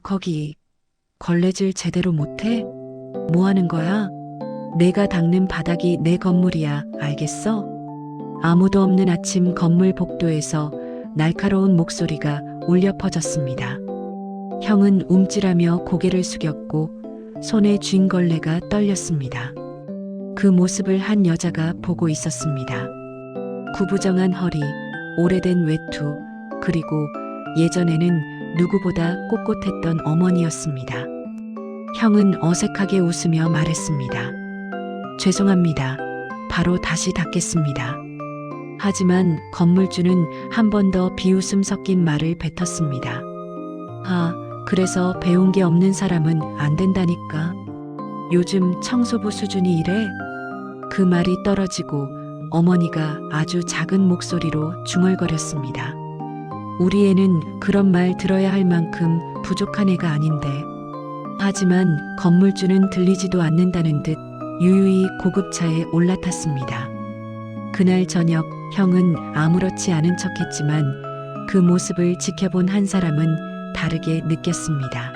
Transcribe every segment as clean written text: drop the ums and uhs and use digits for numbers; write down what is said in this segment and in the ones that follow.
거기 걸레질 제대로 못해? 뭐 하는 거야? 내가 닦는 바닥이 내 건물이야. 알겠어? 아무도 없는 아침 건물 복도에서 날카로운 목소리가 울려 퍼졌습니다. 형은 움찔하며 고개를 숙였고 손에 쥔 걸레가 떨렸습니다. 그 모습을 한 여자가 보고 있었습니다. 구부정한 허리, 오래된 외투, 그리고 예전에는 누구보다 꼿꼿했던 어머니였습니다. 형은 어색하게 웃으며 말했습니다. 죄송합니다. 바로 다시 닦겠습니다. 하지만 건물주는 한 번 더 비웃음 섞인 말을 뱉었습니다. 아, 그래서 배운 게 없는 사람은 안 된다니까. 요즘 청소부 수준이 이래? 그 말이 떨어지고 어머니가 아주 작은 목소리로 중얼거렸습니다. 우리 애는 그런 말 들어야 할 만큼 부족한 애가 아닌데. 하지만 건물주는 들리지도 않는다는 듯 유유히 고급차에 올라탔습니다. 그날 저녁 형은 아무렇지 않은 척했지만 그 모습을 지켜본 한 사람은 다르게 느꼈습니다.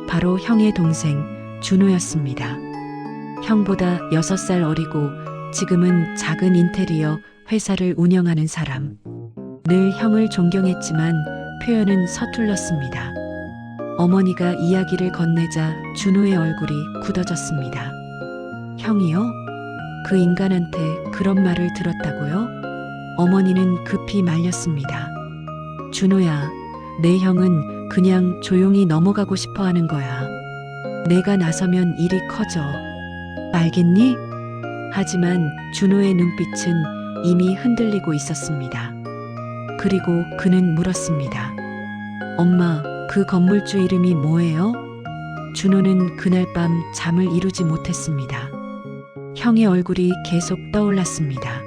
바로 형의 동생 준호였습니다. 형보다 6살 어리고 지금은 작은 인테리어 회사를 운영하는 사람. 늘 형을 존경했지만 표현은 서툴렀습니다. 어머니가 이야기를 건네자 준호의 얼굴이 굳어졌습니다. 형이요? 그 인간한테 그런 말을 들었다고요? 어머니는 급히 말렸습니다. 준호야, 내 형은 그냥 조용히 넘어가고 싶어 하는 거야. 내가 나서면 일이 커져. 알겠니? 하지만 준호의 눈빛은 이미 흔들리고 있었습니다. 그리고 그는 물었습니다. 엄마, 그 건물주 이름이 뭐예요? 준호는 그날 밤 잠을 이루지 못했습니다. 형의 얼굴이 계속 떠올랐습니다.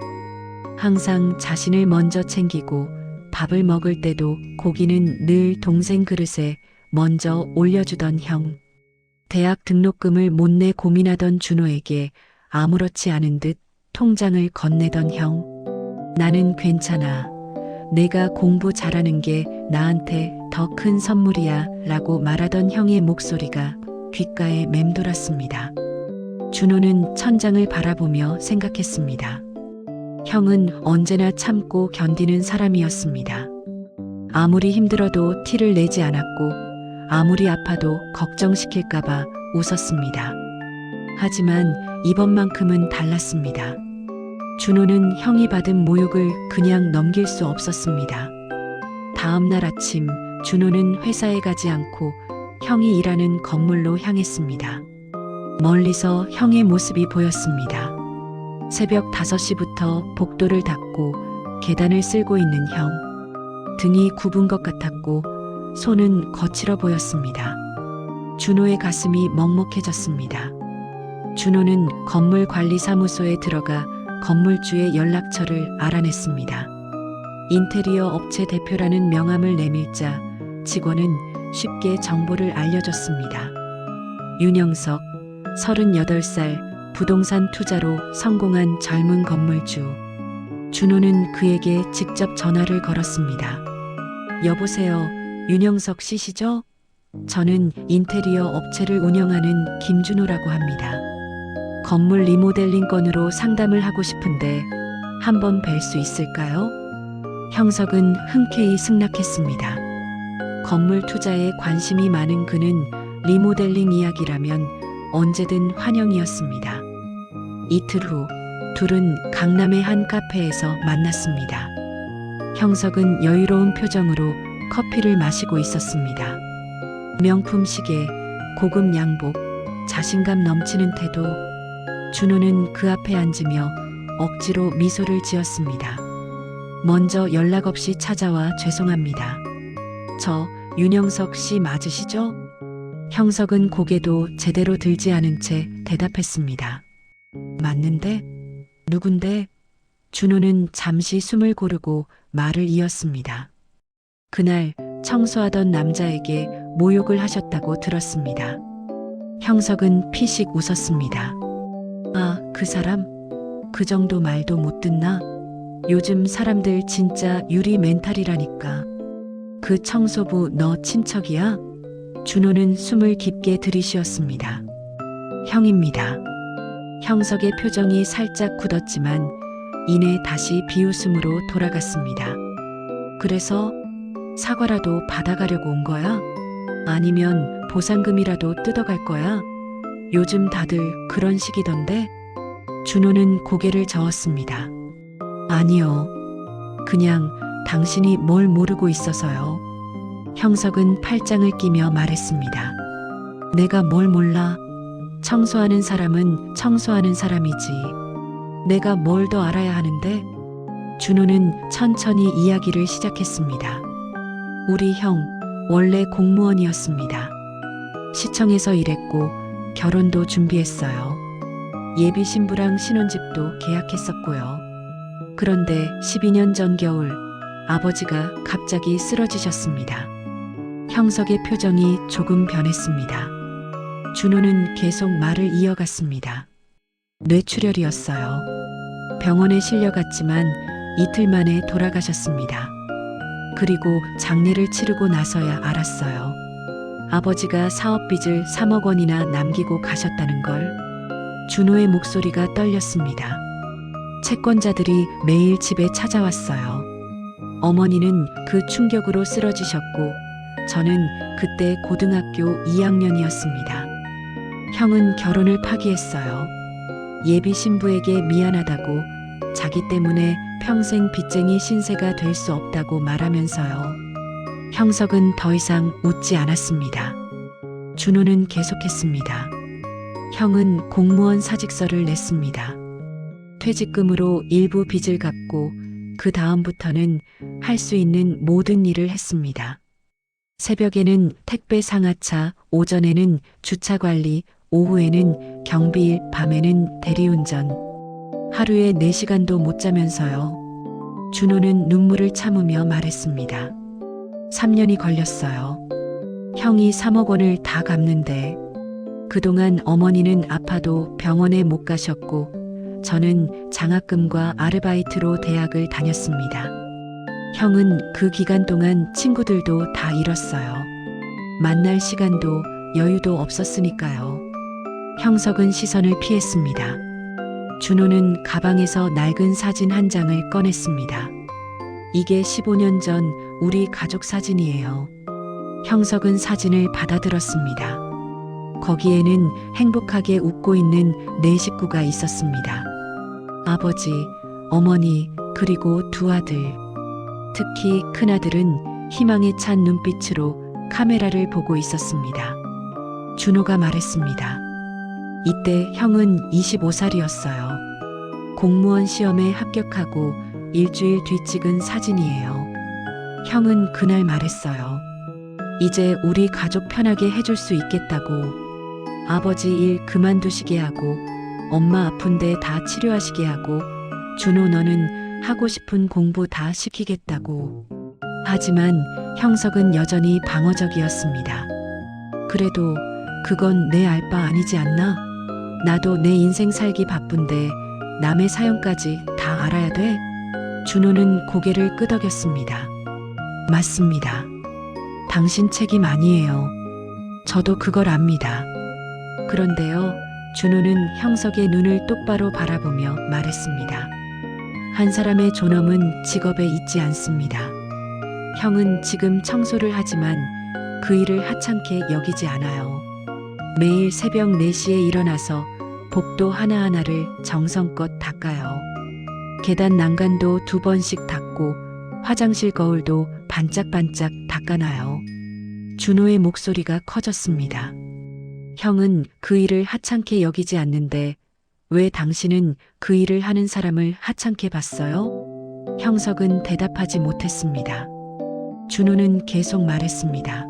항상 자신을 먼저 챙기고 밥을 먹을 때도 고기는 늘 동생 그릇에 먼저 올려주던 형. 대학 등록금을 못 내 고민하던 준호에게 아무렇지 않은 듯 통장을 건네던 형. 나는 괜찮아. 내가 공부 잘하는 게 나한테 더 큰 선물이야 라고 말하던 형의 목소리가 귓가에 맴돌았습니다. 준호는 천장을 바라보며 생각했습니다. 형은 언제나 참고 견디는 사람이었습니다. 아무리 힘들어도 티를 내지 않았고 아무리 아파도 걱정시킬까봐 웃었습니다. 하지만 이번만큼은 달랐습니다. 준호는 형이 받은 모욕을 그냥 넘길 수 없었습니다. 다음 날 아침 준호는 회사에 가지 않고 형이 일하는 건물로 향했습니다. 멀리서 형의 모습이 보였습니다. 새벽 5시부터 복도를 닦고 계단을 쓸고 있는 형. 등이 굽은 것 같았고 손은 거칠어 보였습니다. 준호의 가슴이 먹먹해졌습니다. 준호는 건물관리사무소에 들어가 건물주의 연락처를 알아냈습니다. 인테리어 업체 대표라는 명함을 내밀자 직원은 쉽게 정보를 알려줬습니다. 윤영석, 38살, 부동산 투자로 성공한 젊은 건물주. 준호는 그에게 직접 전화를 걸었습니다. 여보세요, 윤영석 씨시죠? 저는 인테리어 업체를 운영하는 김준호라고 합니다. 건물 리모델링 건으로 상담을 하고 싶은데 한번 뵐 수 있을까요? 형석은 흔쾌히 승낙했습니다. 건물 투자에 관심이 많은 그는 리모델링 이야기라면 언제든 환영이었습니다. 이틀 후 둘은 강남의 한 카페에서 만났습니다. 형석은 여유로운 표정으로 커피를 마시고 있었습니다. 명품 시계, 고급 양복, 자신감 넘치는 태도. 준호는 그 앞에 앉으며 억지로 미소를 지었습니다. 먼저 연락 없이 찾아와 죄송합니다. 저 윤영석 씨 맞으시죠? 형석은 고개도 제대로 들지 않은 채 대답했습니다. 맞는데? 누군데? 준호는 잠시 숨을 고르고 말을 이었습니다. 그날 청소하던 남자에게 모욕을 하셨다고 들었습니다. 형석은 피식 웃었습니다. 아, 그 사람? 그 정도 말도 못 듣나? 요즘 사람들 진짜 유리 멘탈이라니까. 그 청소부 너 친척이야? 준호는 숨을 깊게 들이쉬었습니다. 형입니다. 형석의 표정이 살짝 굳었지만 이내 다시 비웃음으로 돌아갔습니다. 그래서 사과라도 받아가려고 온 거야? 아니면 보상금이라도 뜯어갈 거야? 요즘 다들 그런 식이던데? 준호는 고개를 저었습니다. 아니요. 그냥 당신이 뭘 모르고 있어서요. 형석은 팔짱을 끼며 말했습니다. 내가 뭘 몰라? 청소하는 사람은 청소하는 사람이지. 내가 뭘 더 알아야 하는데? 준호는 천천히 이야기를 시작했습니다. 우리 형, 원래 공무원이었습니다. 시청에서 일했고 결혼도 준비했어요. 예비 신부랑 신혼집도 계약했었고요. 그런데 12년 전 겨울 아버지가 갑자기 쓰러지셨습니다. 형석의 표정이 조금 변했습니다. 준호는 계속 말을 이어갔습니다. 뇌출혈이었어요. 병원에 실려갔지만 이틀 만에 돌아가셨습니다. 그리고 장례를 치르고 나서야 알았어요. 아버지가 사업빚을 3억 원이나 남기고 가셨다는 걸. 준호의 목소리가 떨렸습니다. 채권자들이 매일 집에 찾아왔어요. 어머니는 그 충격으로 쓰러지셨고 저는 그때 고등학교 2학년이었습니다. 형은 결혼을 파기했어요. 예비 신부에게 미안하다고, 자기 때문에 평생 빚쟁이 신세가 될 수 없다고 말하면서요. 형석은 더 이상 웃지 않았습니다. 준호는 계속했습니다. 형은 공무원 사직서를 냈습니다. 퇴직금으로 일부 빚을 갚고 그 다음부터는 할 수 있는 모든 일을 했습니다. 새벽에는 택배 상하차, 오전에는 주차 관리, 오후에는 경비일, 밤에는 대리운전. 하루에 4시간도 못 자면서요. 준호는 눈물을 참으며 말했습니다. 3년이 걸렸어요. 형이 3억 원을 다 갚는데 그동안 어머니는 아파도 병원에 못 가셨고 저는 장학금과 아르바이트로 대학을 다녔습니다. 형은 그 기간 동안 친구들도 다 잃었어요. 만날 시간도 여유도 없었으니까요. 형석은 시선을 피했습니다. 준호는 가방에서 낡은 사진 한 장을 꺼냈습니다. 이게 15년 전 우리 가족 사진이에요. 형석은 사진을 받아들었습니다. 거기에는 행복하게 웃고 있는 4식구가 있었습니다. 아버지, 어머니, 그리고 2 아들. 특히 큰아들은 희망에 찬 눈빛으로 카메라를 보고 있었습니다. 준호가 말했습니다. 이때 형은 25살이었어요. 공무원 시험에 합격하고 일주일 뒤 찍은 사진이에요. 형은 그날 말했어요. 이제 우리 가족 편하게 해줄 수 있겠다고. 아버지 일 그만두시게 하고 엄마 아픈데 다 치료하시게 하고 준호 너는 하고 싶은 공부 다 시키겠다고. 하지만 형석은 여전히 방어적이었습니다. 그래도 그건 내 알 바 아니지 않나? 나도 내 인생 살기 바쁜데 남의 사연까지 다 알아야 돼? 준호는 고개를 끄덕였습니다. 맞습니다. 당신 책임 아니에요. 저도 그걸 압니다. 그런데요, 준호는 형석의 눈을 똑바로 바라보며 말했습니다. 한 사람의 존엄은 직업에 있지 않습니다. 형은 지금 청소를 하지만 그 일을 하찮게 여기지 않아요. 매일 새벽 4시에 일어나서 복도 하나하나를 정성껏 닦아요. 계단 난간도 2번씩 닦고 화장실 거울도 반짝반짝 닦아놔요. 준호의 목소리가 커졌습니다. 형은 그 일을 하찮게 여기지 않는데 왜 당신은 그 일을 하는 사람을 하찮게 봤어요? 형석은 대답하지 못했습니다. 준호는 계속 말했습니다.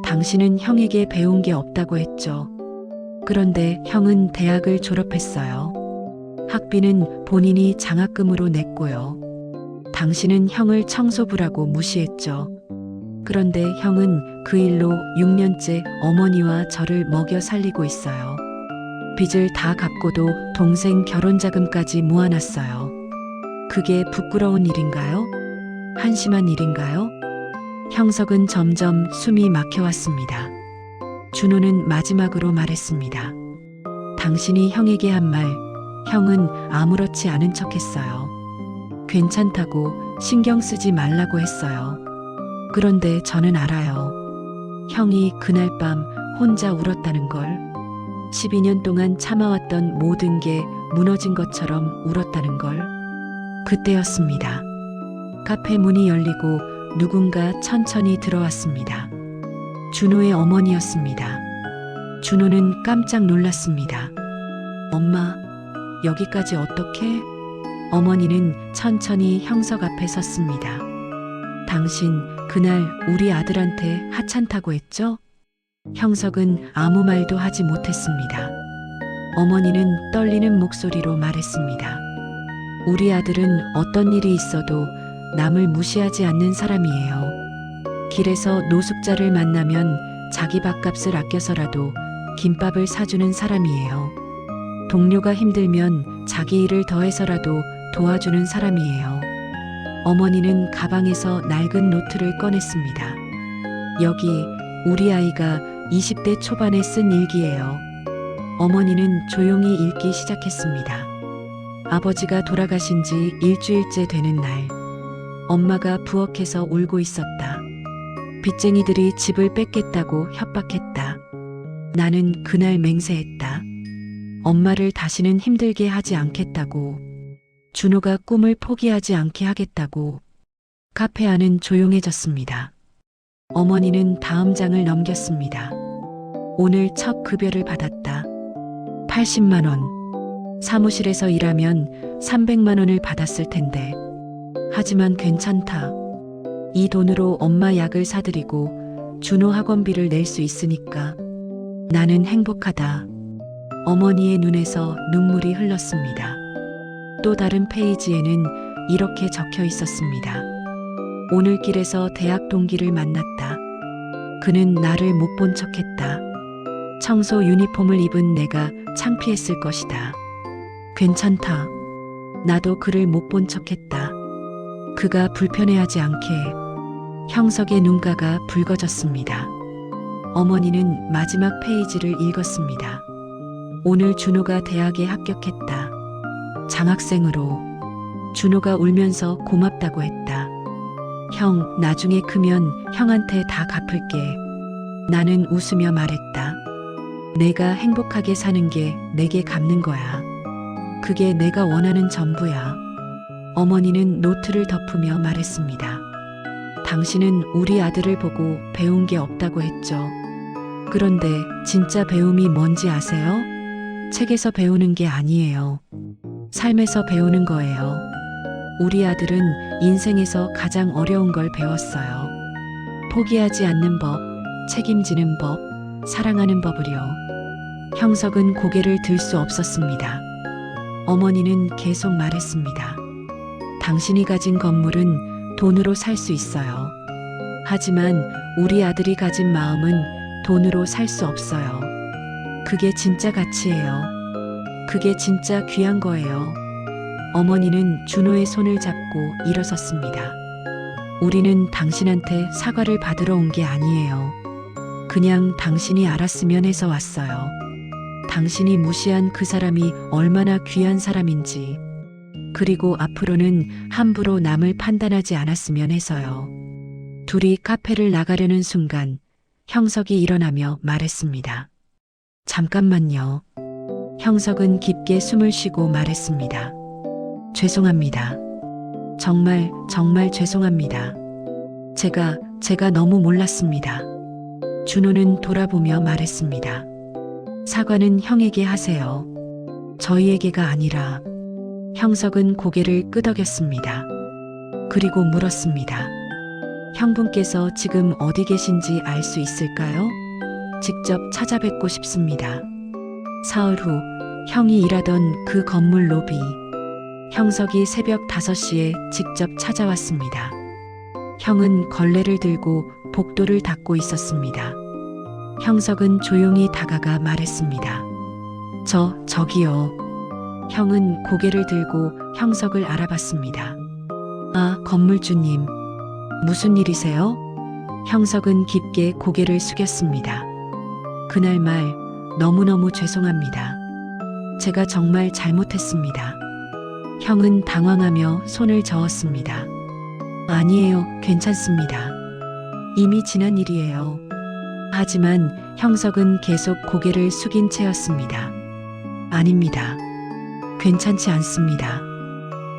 당신은 형에게 배운 게 없다고 했죠. 그런데 형은 대학을 졸업했어요. 학비는 본인이 장학금으로 냈고요. 당신은 형을 청소부라고 무시했죠. 그런데 형은 그 일로 6년째 어머니와 저를 먹여 살리고 있어요. 빚을 다 갚고도 동생 결혼 자금까지 모아놨어요. 그게 부끄러운 일인가요? 한심한 일인가요? 형석은 점점 숨이 막혀왔습니다. 준호는 마지막으로 말했습니다. 당신이 형에게 한 말, 형은 아무렇지 않은 척 했어요. 괜찮다고 신경 쓰지 말라고 했어요. 그런데 저는 알아요. 형이 그날 밤 혼자 울었다는 걸. 12년 동안 참아왔던 모든 게 무너진 것처럼 울었다는 걸. 그때였습니다. 카페 문이 열리고 누군가 천천히 들어왔습니다. 준호의 어머니였습니다. 준호는 깜짝 놀랐습니다. 엄마, 여기까지 어떻게? 어머니는 천천히 형석 앞에 섰습니다. 당신 그날 우리 아들한테 하찮다고 했죠? 형석은 아무 말도 하지 못했습니다. 어머니는 떨리는 목소리로 말했습니다. 우리 아들은 어떤 일이 있어도 남을 무시하지 않는 사람이에요. 길에서 노숙자를 만나면 자기 밥값을 아껴서라도 김밥을 사주는 사람이에요. 동료가 힘들면 자기 일을 더해서라도 도와주는 사람이에요. 어머니는 가방에서 낡은 노트를 꺼냈습니다. 여기 우리 아이가 20대 초반에 쓴 일기예요. 어머니는 조용히 읽기 시작했습니다. 아버지가 돌아가신 지 일주일째 되는 날, 엄마가 부엌에서 울고 있었다. 빚쟁이들이 집을 뺏겠다고 협박했다. 나는 그날 맹세했다. 엄마를 다시는 힘들게 하지 않겠다고. 준호가 꿈을 포기하지 않게 하겠다고. 카페 안은 조용해졌습니다. 어머니는 다음 장을 넘겼습니다. 오늘 첫 급여를 받았다. 80만 원. 사무실에서 일하면 300만 원을 받았을 텐데. 하지만 괜찮다. 이 돈으로 엄마 약을 사드리고 준호 학원비를 낼 수 있으니까 나는 행복하다. 어머니의 눈에서 눈물이 흘렀습니다. 또 다른 페이지에는 이렇게 적혀 있었습니다. 오늘 길에서 대학 동기를 만났다. 그는 나를 못 본 척했다. 청소 유니폼을 입은 내가 창피했을 것이다. 괜찮다. 나도 그를 못 본 척했다. 그가 불편해하지 않게. 형석의 눈가가 붉어졌습니다. 어머니는 마지막 페이지를 읽었습니다. 오늘 준호가 대학에 합격했다. 장학생으로. 준호가 울면서 고맙다고 했다. 형, 나중에 크면 형한테 다 갚을게. 나는 웃으며 말했다. 내가 행복하게 사는 게 내게 갚는 거야. 그게 내가 원하는 전부야. 어머니는 노트를 덮으며 말했습니다. 당신은 우리 아들을 보고 배운 게 없다고 했죠. 그런데 진짜 배움이 뭔지 아세요? 책에서 배우는 게 아니에요. 삶에서 배우는 거예요. 우리 아들은 인생에서 가장 어려운 걸 배웠어요. 포기하지 않는 법, 책임지는 법, 사랑하는 법을요. 형석은 고개를 들 수 없었습니다. 어머니는 계속 말했습니다. 당신이 가진 건물은 돈으로 살 수 있어요. 하지만 우리 아들이 가진 마음은 돈으로 살 수 없어요. 그게 진짜 가치예요. 그게 진짜 귀한 거예요. 어머니는 준호의 손을 잡고 일어섰습니다. 우리는 당신한테 사과를 받으러 온 게 아니에요. 그냥 당신이 알았으면 해서 왔어요. 당신이 무시한 그 사람이 얼마나 귀한 사람인지, 그리고 앞으로는 함부로 남을 판단하지 않았으면 해서요. 둘이 카페를 나가려는 순간 형석이 일어나며 말했습니다. 잠깐만요. 형석은 깊게 숨을 쉬고 말했습니다. 죄송합니다. 정말 죄송합니다. 제가 너무 몰랐습니다. 준호는 돌아보며 말했습니다. 사과는 형에게 하세요. 저희에게가 아니라. 형석은 고개를 끄덕였습니다. 그리고 물었습니다. 형분께서 지금 어디 계신지 알 수 있을까요? 직접 찾아뵙고 싶습니다. 사흘 후 형이 일하던 그 건물 로비. 형석이 새벽 5시에 직접 찾아왔습니다. 형은 걸레를 들고 복도를 닦고 있었습니다. 형석은 조용히 다가가 말했습니다. 저기요. 형은 고개를 들고 형석을 알아봤습니다. 아, 건물주님. 무슨 일이세요? 형석은 깊게 고개를 숙였습니다. 그날 말 너무너무 죄송합니다. 제가 정말 잘못했습니다. 형은 당황하며 손을 저었습니다. 아니에요, 괜찮습니다. 이미 지난 일이에요. 하지만 형석은 계속 고개를 숙인 채였습니다. 아닙니다. 괜찮지 않습니다.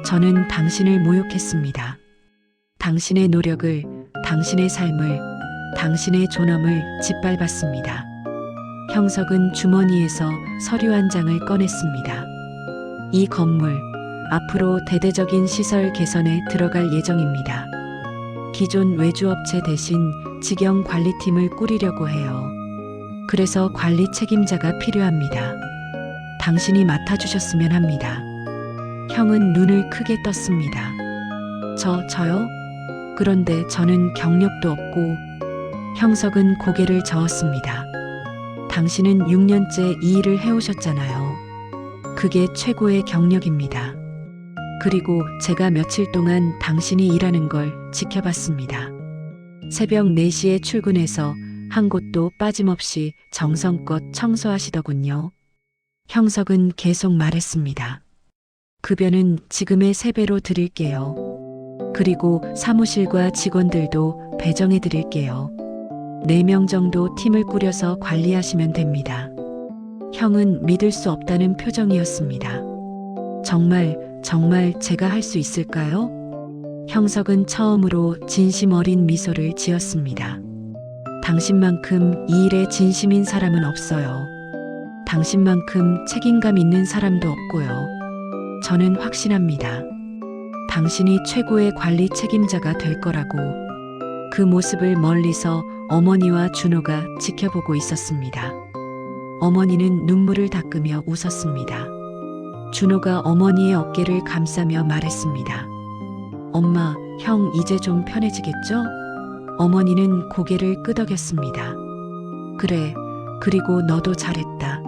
저는 당신을 모욕했습니다. 당신의 노력을, 당신의 삶을, 당신의 존엄을 짓밟았습니다. 형석은 주머니에서 서류 한 장을 꺼냈습니다. 이 건물, 앞으로 대대적인 시설 개선에 들어갈 예정입니다. 기존 외주업체 대신 직영 관리팀을 꾸리려고 해요. 그래서 관리 책임자가 필요합니다. 당신이 맡아주셨으면 합니다. 형은 눈을 크게 떴습니다. 저요? 그런데 저는 경력도 없고. 형석은 고개를 저었습니다. 당신은 6년째 이 일을 해오셨잖아요. 그게 최고의 경력입니다. 그리고 제가 며칠 동안 당신이 일하는 걸 지켜봤습니다. 새벽 4시에 출근해서 한 곳도 빠짐없이 정성껏 청소하시더군요. 형석은 계속 말했습니다. 급여는 지금의 3배로 드릴게요. 그리고 사무실과 직원들도 배정해 드릴게요. 4명 정도 팀을 꾸려서 관리하시면 됩니다. 형은 믿을 수 없다는 표정이었습니다. 정말 제가 할 수 있을까요? 형석은 처음으로 진심 어린 미소를 지었습니다. 당신만큼 이 일에 진심인 사람은 없어요. 당신만큼 책임감 있는 사람도 없고요. 저는 확신합니다. 당신이 최고의 관리 책임자가 될 거라고. 그 모습을 멀리서 어머니와 준호가 지켜보고 있었습니다. 어머니는 눈물을 닦으며 웃었습니다. 준호가 어머니의 어깨를 감싸며 말했습니다. 엄마, 형 이제 좀 편해지겠죠? 어머니는 고개를 끄덕였습니다. 그래, 그리고 너도 잘했다.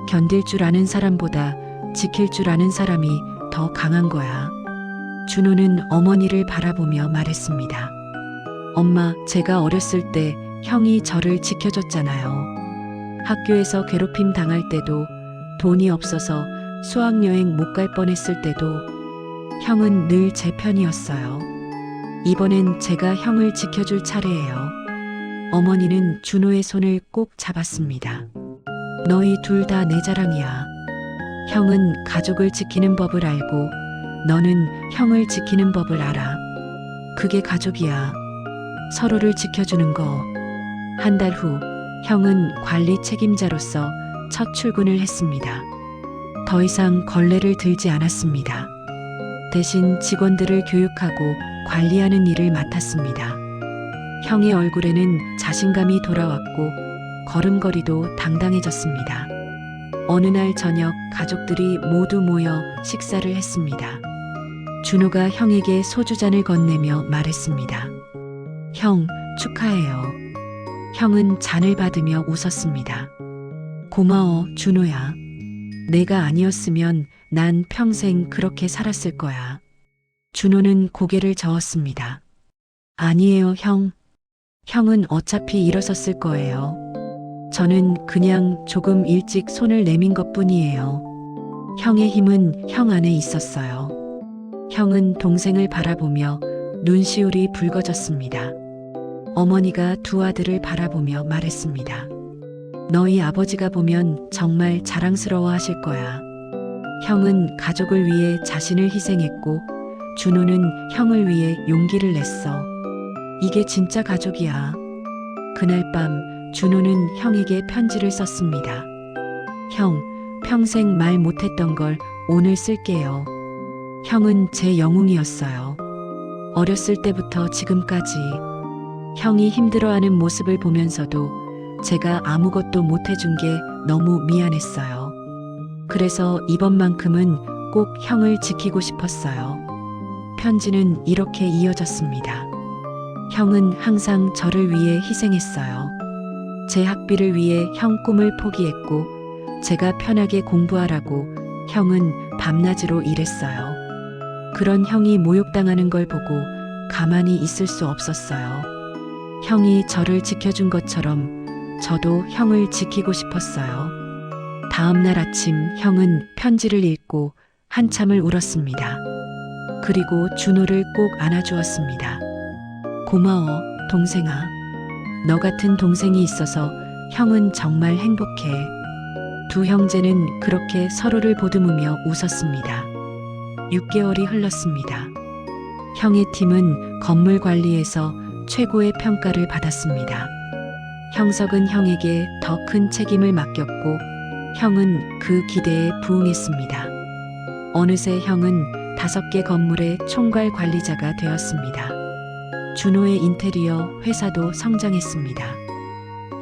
견딜 줄 아는 사람보다 지킬 줄 아는 사람이 더 강한 거야. 준호는 어머니를 바라보며 말했습니다. 엄마, 제가 어렸을 때 형이 저를 지켜줬잖아요. 학교에서 괴롭힘 당할 때도, 돈이 없어서 수학여행 못 갈 뻔했을 때도 형은 늘 제 편이었어요. 이번엔 제가 형을 지켜줄 차례예요. 어머니는 준호의 손을 꼭 잡았습니다. 너희 둘 다 내 자랑이야. 형은 가족을 지키는 법을 알고 너는 형을 지키는 법을 알아. 그게 가족이야. 서로를 지켜주는 거. 한 달 후 형은 관리 책임자로서 첫 출근을 했습니다. 더 이상 걸레를 들지 않았습니다. 대신 직원들을 교육하고 관리하는 일을 맡았습니다. 형의 얼굴에는 자신감이 돌아왔고 걸음걸이도 당당해졌습니다. 어느 날 저녁 가족들이 모두 모여 식사를 했습니다. 준호가 형에게 소주잔을 건네며 말했습니다. 형, 축하해요. 형은 잔을 받으며 웃었습니다. 고마워, 준호야. 내가 아니었으면 난 평생 그렇게 살았을 거야. 준호는 고개를 저었습니다. 아니에요, 형. 형은 어차피 일어섰을 거예요. 저는 그냥 조금 일찍 손을 내민 것뿐이에요. 형의 힘은 형 안에 있었어요. 형은 동생을 바라보며 눈시울이 붉어졌습니다. 어머니가 두 아들을 바라보며 말했습니다. 너희 아버지가 보면 정말 자랑스러워 하실 거야. 형은 가족을 위해 자신을 희생했고 준호는 형을 위해 용기를 냈어. 이게 진짜 가족이야. 그날 밤 준호는 형에게 편지를 썼습니다. 형, 평생 말 못했던 걸 오늘 쓸게요. 형은 제 영웅이었어요. 어렸을 때부터 지금까지. 형이 힘들어하는 모습을 보면서도 제가 아무것도 못해준 게 너무 미안했어요. 그래서 이번만큼은 꼭 형을 지키고 싶었어요. 편지는 이렇게 이어졌습니다. 형은 항상 저를 위해 희생했어요. 제 학비를 위해 형 꿈을 포기했고, 제가 편하게 공부하라고 형은 밤낮으로 일했어요. 그런 형이 모욕당하는 걸 보고 가만히 있을 수 없었어요. 형이 저를 지켜준 것처럼 저도 형을 지키고 싶었어요. 다음 날 아침 형은 편지를 읽고 한참을 울었습니다. 그리고 준호를 꼭 안아주었습니다. 고마워, 동생아. 너 같은 동생이 있어서 형은 정말 행복해. 두 형제는 그렇게 서로를 보듬으며 웃었습니다. 6개월이 흘렀습니다. 형의 팀은 건물 관리에서 최고의 평가를 받았습니다. 형석은 형에게 더 큰 책임을 맡겼고 형은 그 기대에 부응했습니다. 어느새 형은 5개 건물의 총괄 관리자가 되었습니다. 준호의 인테리어 회사도 성장했습니다.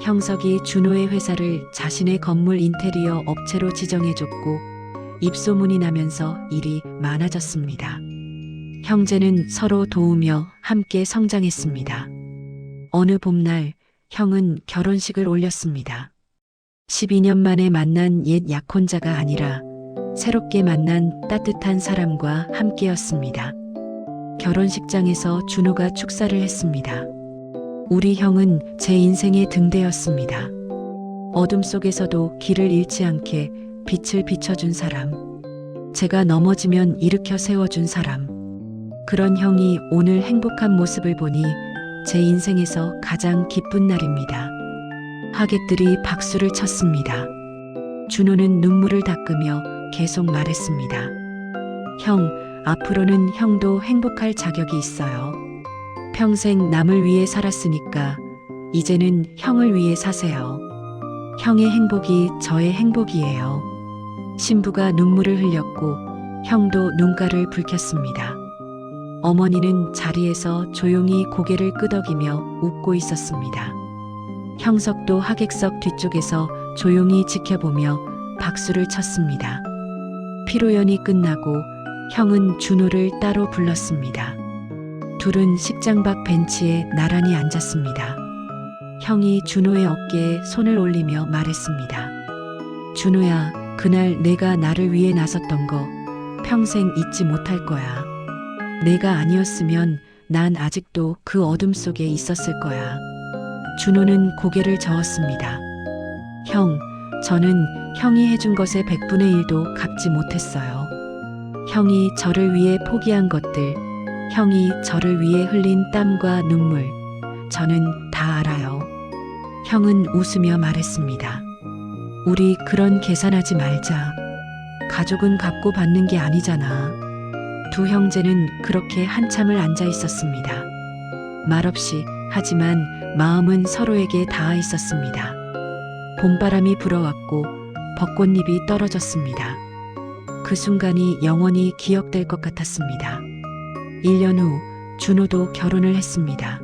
형석이 준호의 회사를 자신의 건물 인테리어 업체로 지정해줬고 입소문이 나면서 일이 많아졌습니다. 형제는 서로 도우며 함께 성장했습니다. 어느 봄날 형은 결혼식을 올렸습니다. 12년 만에 만난 옛 약혼자가 아니라 새롭게 만난 따뜻한 사람과 함께였습니다. 결혼식장에서 준호가 축사를 했습니다. 우리 형은 제 인생의 등대였습니다. 어둠 속에서도 길을 잃지 않게 빛을 비춰준 사람. 제가 넘어지면 일으켜 세워준 사람. 그런 형이 오늘 행복한 모습을 보니 제 인생에서 가장 기쁜 날입니다. 하객들이 박수를 쳤습니다. 준호는 눈물을 닦으며 계속 말했습니다. 형, 앞으로는 형도 행복할 자격이 있어요. 평생 남을 위해 살았으니까 이제는 형을 위해 사세요. 형의 행복이 저의 행복이에요. 신부가 눈물을 흘렸고 형도 눈가를 붉혔습니다. 어머니는 자리에서 조용히 고개를 끄덕이며 웃고 있었습니다. 형석도 하객석 뒤쪽에서 조용히 지켜보며 박수를 쳤습니다. 피로연이 끝나고 형은 준호를 따로 불렀습니다. 둘은 식장 밖 벤치에 나란히 앉았습니다. 형이 준호의 어깨에 손을 올리며 말했습니다. 준호야, 그날 내가 나를 위해 나섰던 거 평생 잊지 못할 거야. 내가 아니었으면 난 아직도 그 어둠 속에 있었을 거야. 준호는 고개를 저었습니다. 형, 저는 형이 해준 것의 100분의 1도 갚지 못했어요. 형이 저를 위해 포기한 것들, 형이 저를 위해 흘린 땀과 눈물, 저는 다 알아요. 형은 웃으며 말했습니다. 우리 그런 계산하지 말자. 가족은 갚고 받는 게 아니잖아. 두 형제는 그렇게 한참을 앉아 있었습니다. 말없이, 하지만 마음은 서로에게 닿아 있었습니다. 봄바람이 불어왔고 벚꽃잎이 떨어졌습니다. 그 순간이 영원히 기억될 것 같았습니다. 1년 후 준호도 결혼을 했습니다.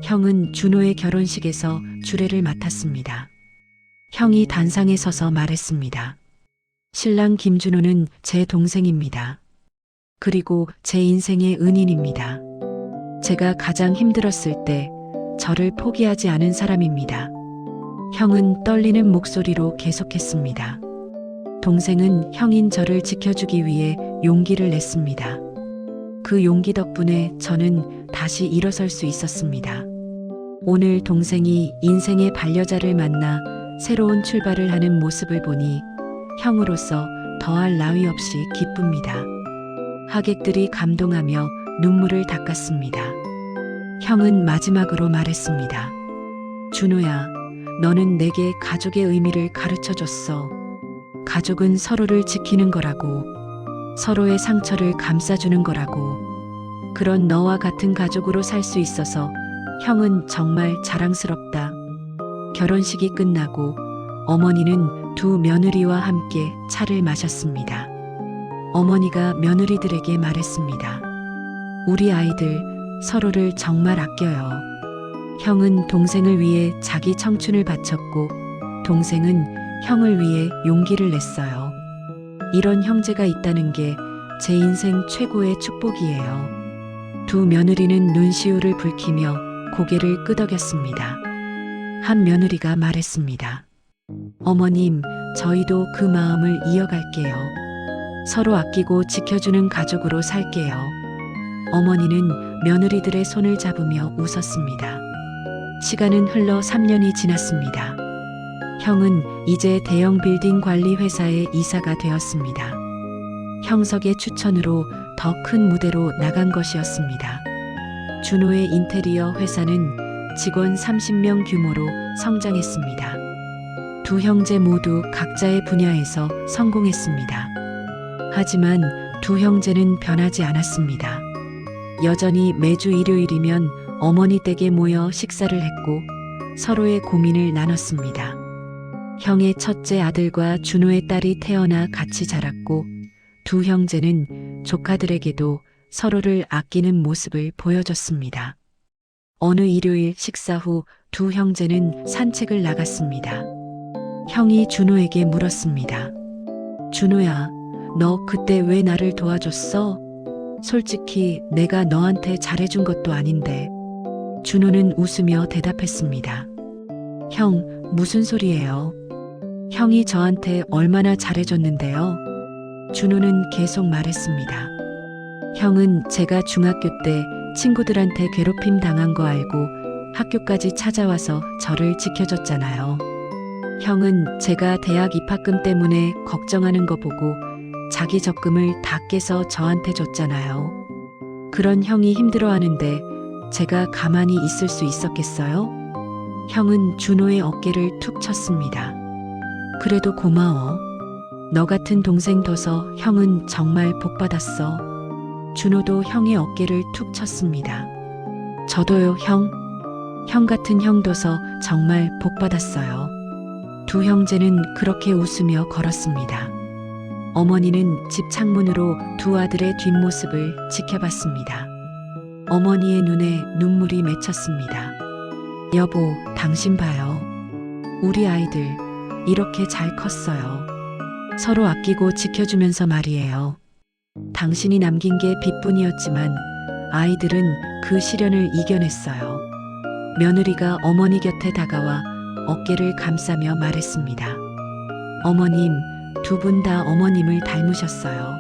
형은 준호의 결혼식에서 주례를 맡았습니다. 형이 단상에 서서 말했습니다. 신랑 김준호는 제 동생입니다. 그리고 제 인생의 은인입니다. 제가 가장 힘들었을 때 저를 포기하지 않은 사람입니다. 형은 떨리는 목소리로 계속했습니다. 동생은 형인 저를 지켜주기 위해 용기를 냈습니다. 그 용기 덕분에 저는 다시 일어설 수 있었습니다. 오늘 동생이 인생의 반려자를 만나 새로운 출발을 하는 모습을 보니 형으로서 더할 나위 없이 기쁩니다. 하객들이 감동하며 눈물을 닦았습니다. 형은 마지막으로 말했습니다. 준호야, 너는 내게 가족의 의미를 가르쳐줬어. 가족은 서로를 지키는 거라고, 서로의 상처를 감싸주는 거라고. 그런 너와 같은 가족으로 살 수 있어서 형은 정말 자랑스럽다. 결혼식이 끝나고 어머니는 두 며느리와 함께 차를 마셨습니다. 어머니가 며느리들에게 말했습니다. 우리 아이들 서로를 정말 아껴요. 형은 동생을 위해 자기 청춘을 바쳤고 동생은 형을 위해 용기를 냈어요. 이런 형제가 있다는 게 제 인생 최고의 축복이에요. 두 며느리는 눈시울을 붉히며 고개를 끄덕였습니다. 한 며느리가 말했습니다. 어머님, 저희도 그 마음을 이어갈게요. 서로 아끼고 지켜주는 가족으로 살게요. 어머니는 며느리들의 손을 잡으며 웃었습니다. 시간은 흘러 3년이 지났습니다. 형은 이제 대형 빌딩 관리 회사의 이사가 되었습니다. 형석의 추천으로 더 큰 무대로 나간 것이었습니다. 준호의 인테리어 회사는 직원 30명 규모로 성장했습니다. 두 형제 모두 각자의 분야에서 성공했습니다. 하지만 두 형제는 변하지 않았습니다. 여전히 매주 일요일이면 어머니 댁에 모여 식사를 했고 서로의 고민을 나눴습니다. 형의 첫째 아들과 준호의 딸이 태어나 같이 자랐고 두 형제는 조카들에게도 서로를 아끼는 모습을 보여줬습니다. 어느 일요일 식사 후 두 형제는 산책을 나갔습니다. 형이 준호에게 물었습니다. 준호야, 너 그때 왜 나를 도와줬어? 솔직히 내가 너한테 잘해준 것도 아닌데. 준호는 웃으며 대답했습니다. 형, 무슨 소리예요? 형이 저한테 얼마나 잘해줬는데요? 준호는 계속 말했습니다. 형은 제가 중학교 때 친구들한테 괴롭힘 당한 거 알고 학교까지 찾아와서 저를 지켜줬잖아요. 형은 제가 대학 입학금 때문에 걱정하는 거 보고 자기 적금을 다 깨서 저한테 줬잖아요. 그런 형이 힘들어하는데 제가 가만히 있을 수 있었겠어요? 형은 준호의 어깨를 툭 쳤습니다. 그래도 고마워. 너 같은 동생 둬서 형은 정말 복 받았어. 준호도 형의 어깨를 툭 쳤습니다. 저도요, 형. 형 같은 형 둬서 정말 복 받았어요. 두 형제는 그렇게 웃으며 걸었습니다. 어머니는 집 창문으로 두 아들의 뒷모습을 지켜봤습니다. 어머니의 눈에 눈물이 맺혔습니다. 여보, 당신 봐요. 우리 아이들 이렇게 잘 컸어요. 서로 아끼고 지켜주면서 말이에요. 당신이 남긴 게 빚뿐이었지만 아이들은 그 시련을 이겨냈어요. 며느리가 어머니 곁에 다가와 어깨를 감싸며 말했습니다. 어머님, 두 분 다 어머님을 닮으셨어요.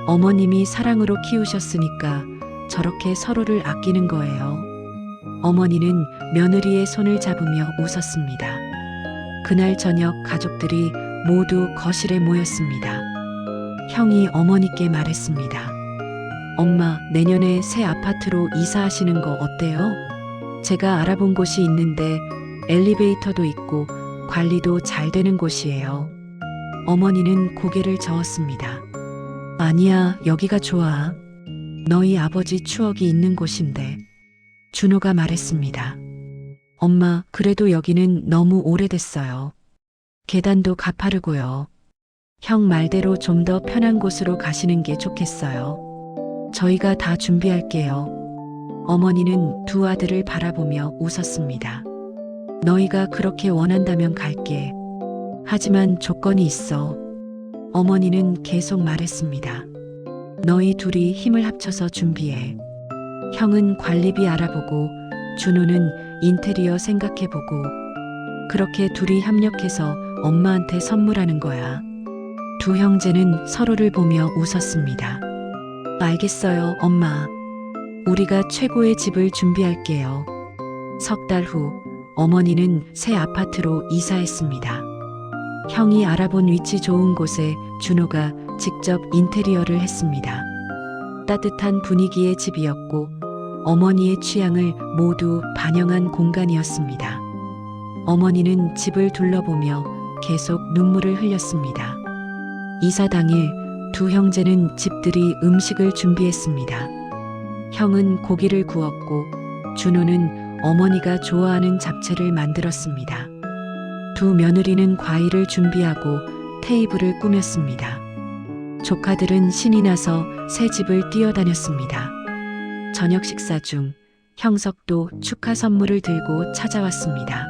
어머님이 사랑으로 키우셨으니까 저렇게 서로를 아끼는 거예요. 어머니는 며느리의 손을 잡으며 웃었습니다. 그날 저녁 가족들이 모두 거실에 모였습니다. 형이 어머니께 말했습니다. 엄마, 내년에 새 아파트로 이사하시는 거 어때요? 제가 알아본 곳이 있는데 엘리베이터도 있고 관리도 잘 되는 곳이에요. 어머니는 고개를 저었습니다. 아니야, 여기가 좋아. 너희 아버지 추억이 있는 곳인데. 준호가 말했습니다. 엄마, 그래도 여기는 너무 오래됐어요. 계단도 가파르고요. 형 말대로 좀 더 편한 곳으로 가시는 게 좋겠어요. 저희가 다 준비할게요. 어머니는 두 아들을 바라보며 웃었습니다. 너희가 그렇게 원한다면 갈게. 하지만 조건이 있어. 어머니는 계속 말했습니다. 너희 둘이 힘을 합쳐서 준비해. 형은 관리비 알아보고 준호는 인테리어 생각해보고 그렇게 둘이 협력해서 엄마한테 선물하는 거야. 두 형제는 서로를 보며 웃었습니다. 알겠어요, 엄마. 우리가 최고의 집을 준비할게요. 석 달 후 어머니는 새 아파트로 이사했습니다. 형이 알아본 위치 좋은 곳에 준호가 직접 인테리어를 했습니다. 따뜻한 분위기의 집이었고 어머니의 취향을 모두 반영한 공간이었습니다. 어머니는 집을 둘러보며 계속 눈물을 흘렸습니다. 이사 당일 두 형제는 집들이 음식을 준비했습니다. 형은 고기를 구웠고 준호는 어머니가 좋아하는 잡채를 만들었습니다. 두 며느리는 과일을 준비하고 테이블을 꾸몄습니다. 조카들은 신이 나서 새 집을 뛰어다녔습니다. 저녁 식사 중 형석도 축하 선물을 들고 찾아왔습니다.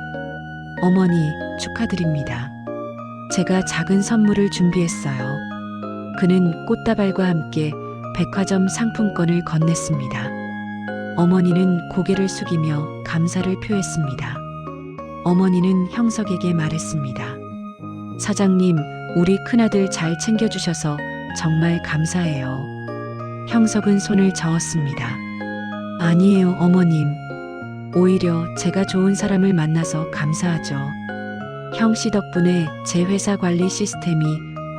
어머니, 축하드립니다. 제가 작은 선물을 준비했어요. 그는 꽃다발과 함께 백화점 상품권을 건넸습니다. 어머니는 고개를 숙이며 감사를 표했습니다. 어머니는 형석에게 말했습니다. 사장님, 우리 큰아들 잘 챙겨주셔서 정말 감사해요. 형석은 손을 저었습니다. 아니에요, 어머님. 오히려 제가 좋은 사람을 만나서 감사하죠. 형 씨 덕분에 제 회사 관리 시스템이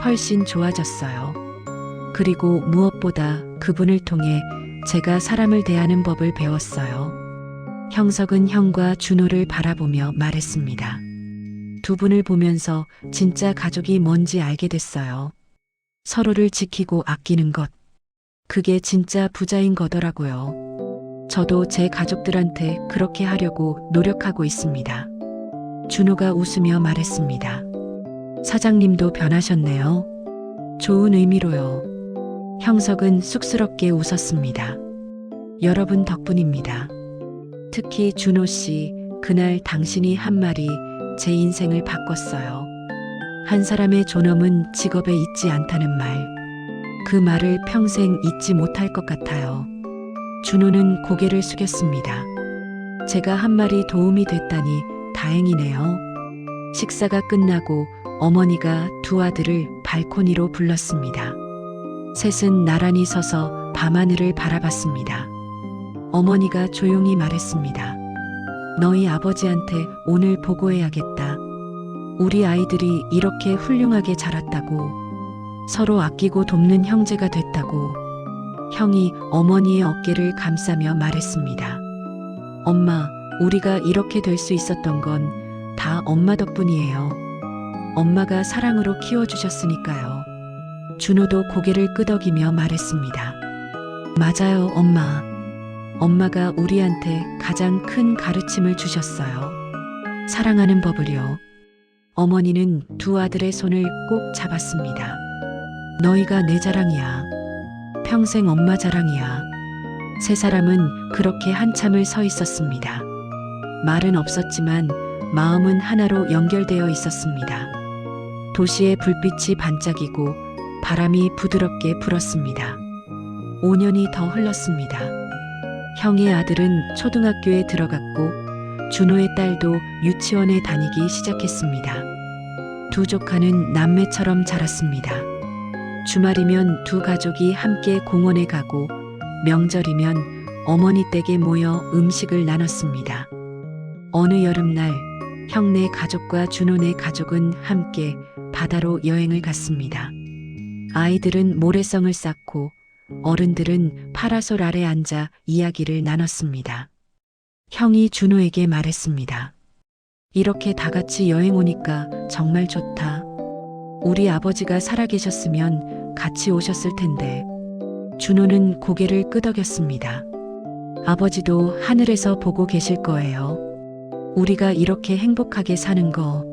훨씬 좋아졌어요. 그리고 무엇보다 그분을 통해 제가 사람을 대하는 법을 배웠어요. 형석은 형과 준호를 바라보며 말했습니다. 두 분을 보면서 진짜 가족이 뭔지 알게 됐어요. 서로를 지키고 아끼는 것. 그게 진짜 부자인 거더라고요. 저도 제 가족들한테 그렇게 하려고 노력하고 있습니다. 준호가 웃으며 말했습니다. 사장님도 변하셨네요. 좋은 의미로요. 형석은 쑥스럽게 웃었습니다. 여러분 덕분입니다. 특히 준호 씨, 그날 당신이 한 말이 제 인생을 바꿨어요. 한 사람의 존엄은 직업에 있지 않다는 말. 그 말을 평생 잊지 못할 것 같아요. 준호는 고개를 숙였습니다. 제가 한 말이 도움이 됐다니 다행이네요. 식사가 끝나고 어머니가 두 아들을 발코니로 불렀습니다. 셋은 나란히 서서 밤하늘을 바라봤습니다. 어머니가 조용히 말했습니다. 너희 아버지한테 오늘 보고해야겠다. 우리 아이들이 이렇게 훌륭하게 자랐다고, 서로 아끼고 돕는 형제가 됐다고. 형이 어머니의 어깨를 감싸며 말했습니다. 엄마, 우리가 이렇게 될 수 있었던 건 다 엄마 덕분이에요. 엄마가 사랑으로 키워주셨으니까요. 준호도 고개를 끄덕이며 말했습니다. 맞아요, 엄마. 엄마가 우리한테 가장 큰 가르침을 주셨어요. 사랑하는 법을요. 어머니는 두 아들의 손을 꼭 잡았습니다. 너희가 내 자랑이야. 평생 엄마 자랑이야. 세 사람은 그렇게 한참을 서 있었습니다. 말은 없었지만 마음은 하나로 연결되어 있었습니다. 도시의 불빛이 반짝이고 바람이 부드럽게 불었습니다. 5년이 더 흘렀습니다. 형의 아들은 초등학교에 들어갔고 준호의 딸도 유치원에 다니기 시작했습니다. 두 조카는 남매처럼 자랐습니다. 주말이면 두 가족이 함께 공원에 가고 명절이면 어머니 댁에 모여 음식을 나눴습니다. 어느 여름날 형네 가족과 준호네 가족은 함께 바다로 여행을 갔습니다. 아이들은 모래성을 쌓고 어른들은 파라솔 아래 앉아 이야기를 나눴습니다. 형이 준호에게 말했습니다. 이렇게 다 같이 여행 오니까 정말 좋다. 우리 아버지가 살아계셨으면 같이 오셨을 텐데. 준호는 고개를 끄덕였습니다. 아버지도 하늘에서 보고 계실 거예요. 우리가 이렇게 행복하게 사는 거.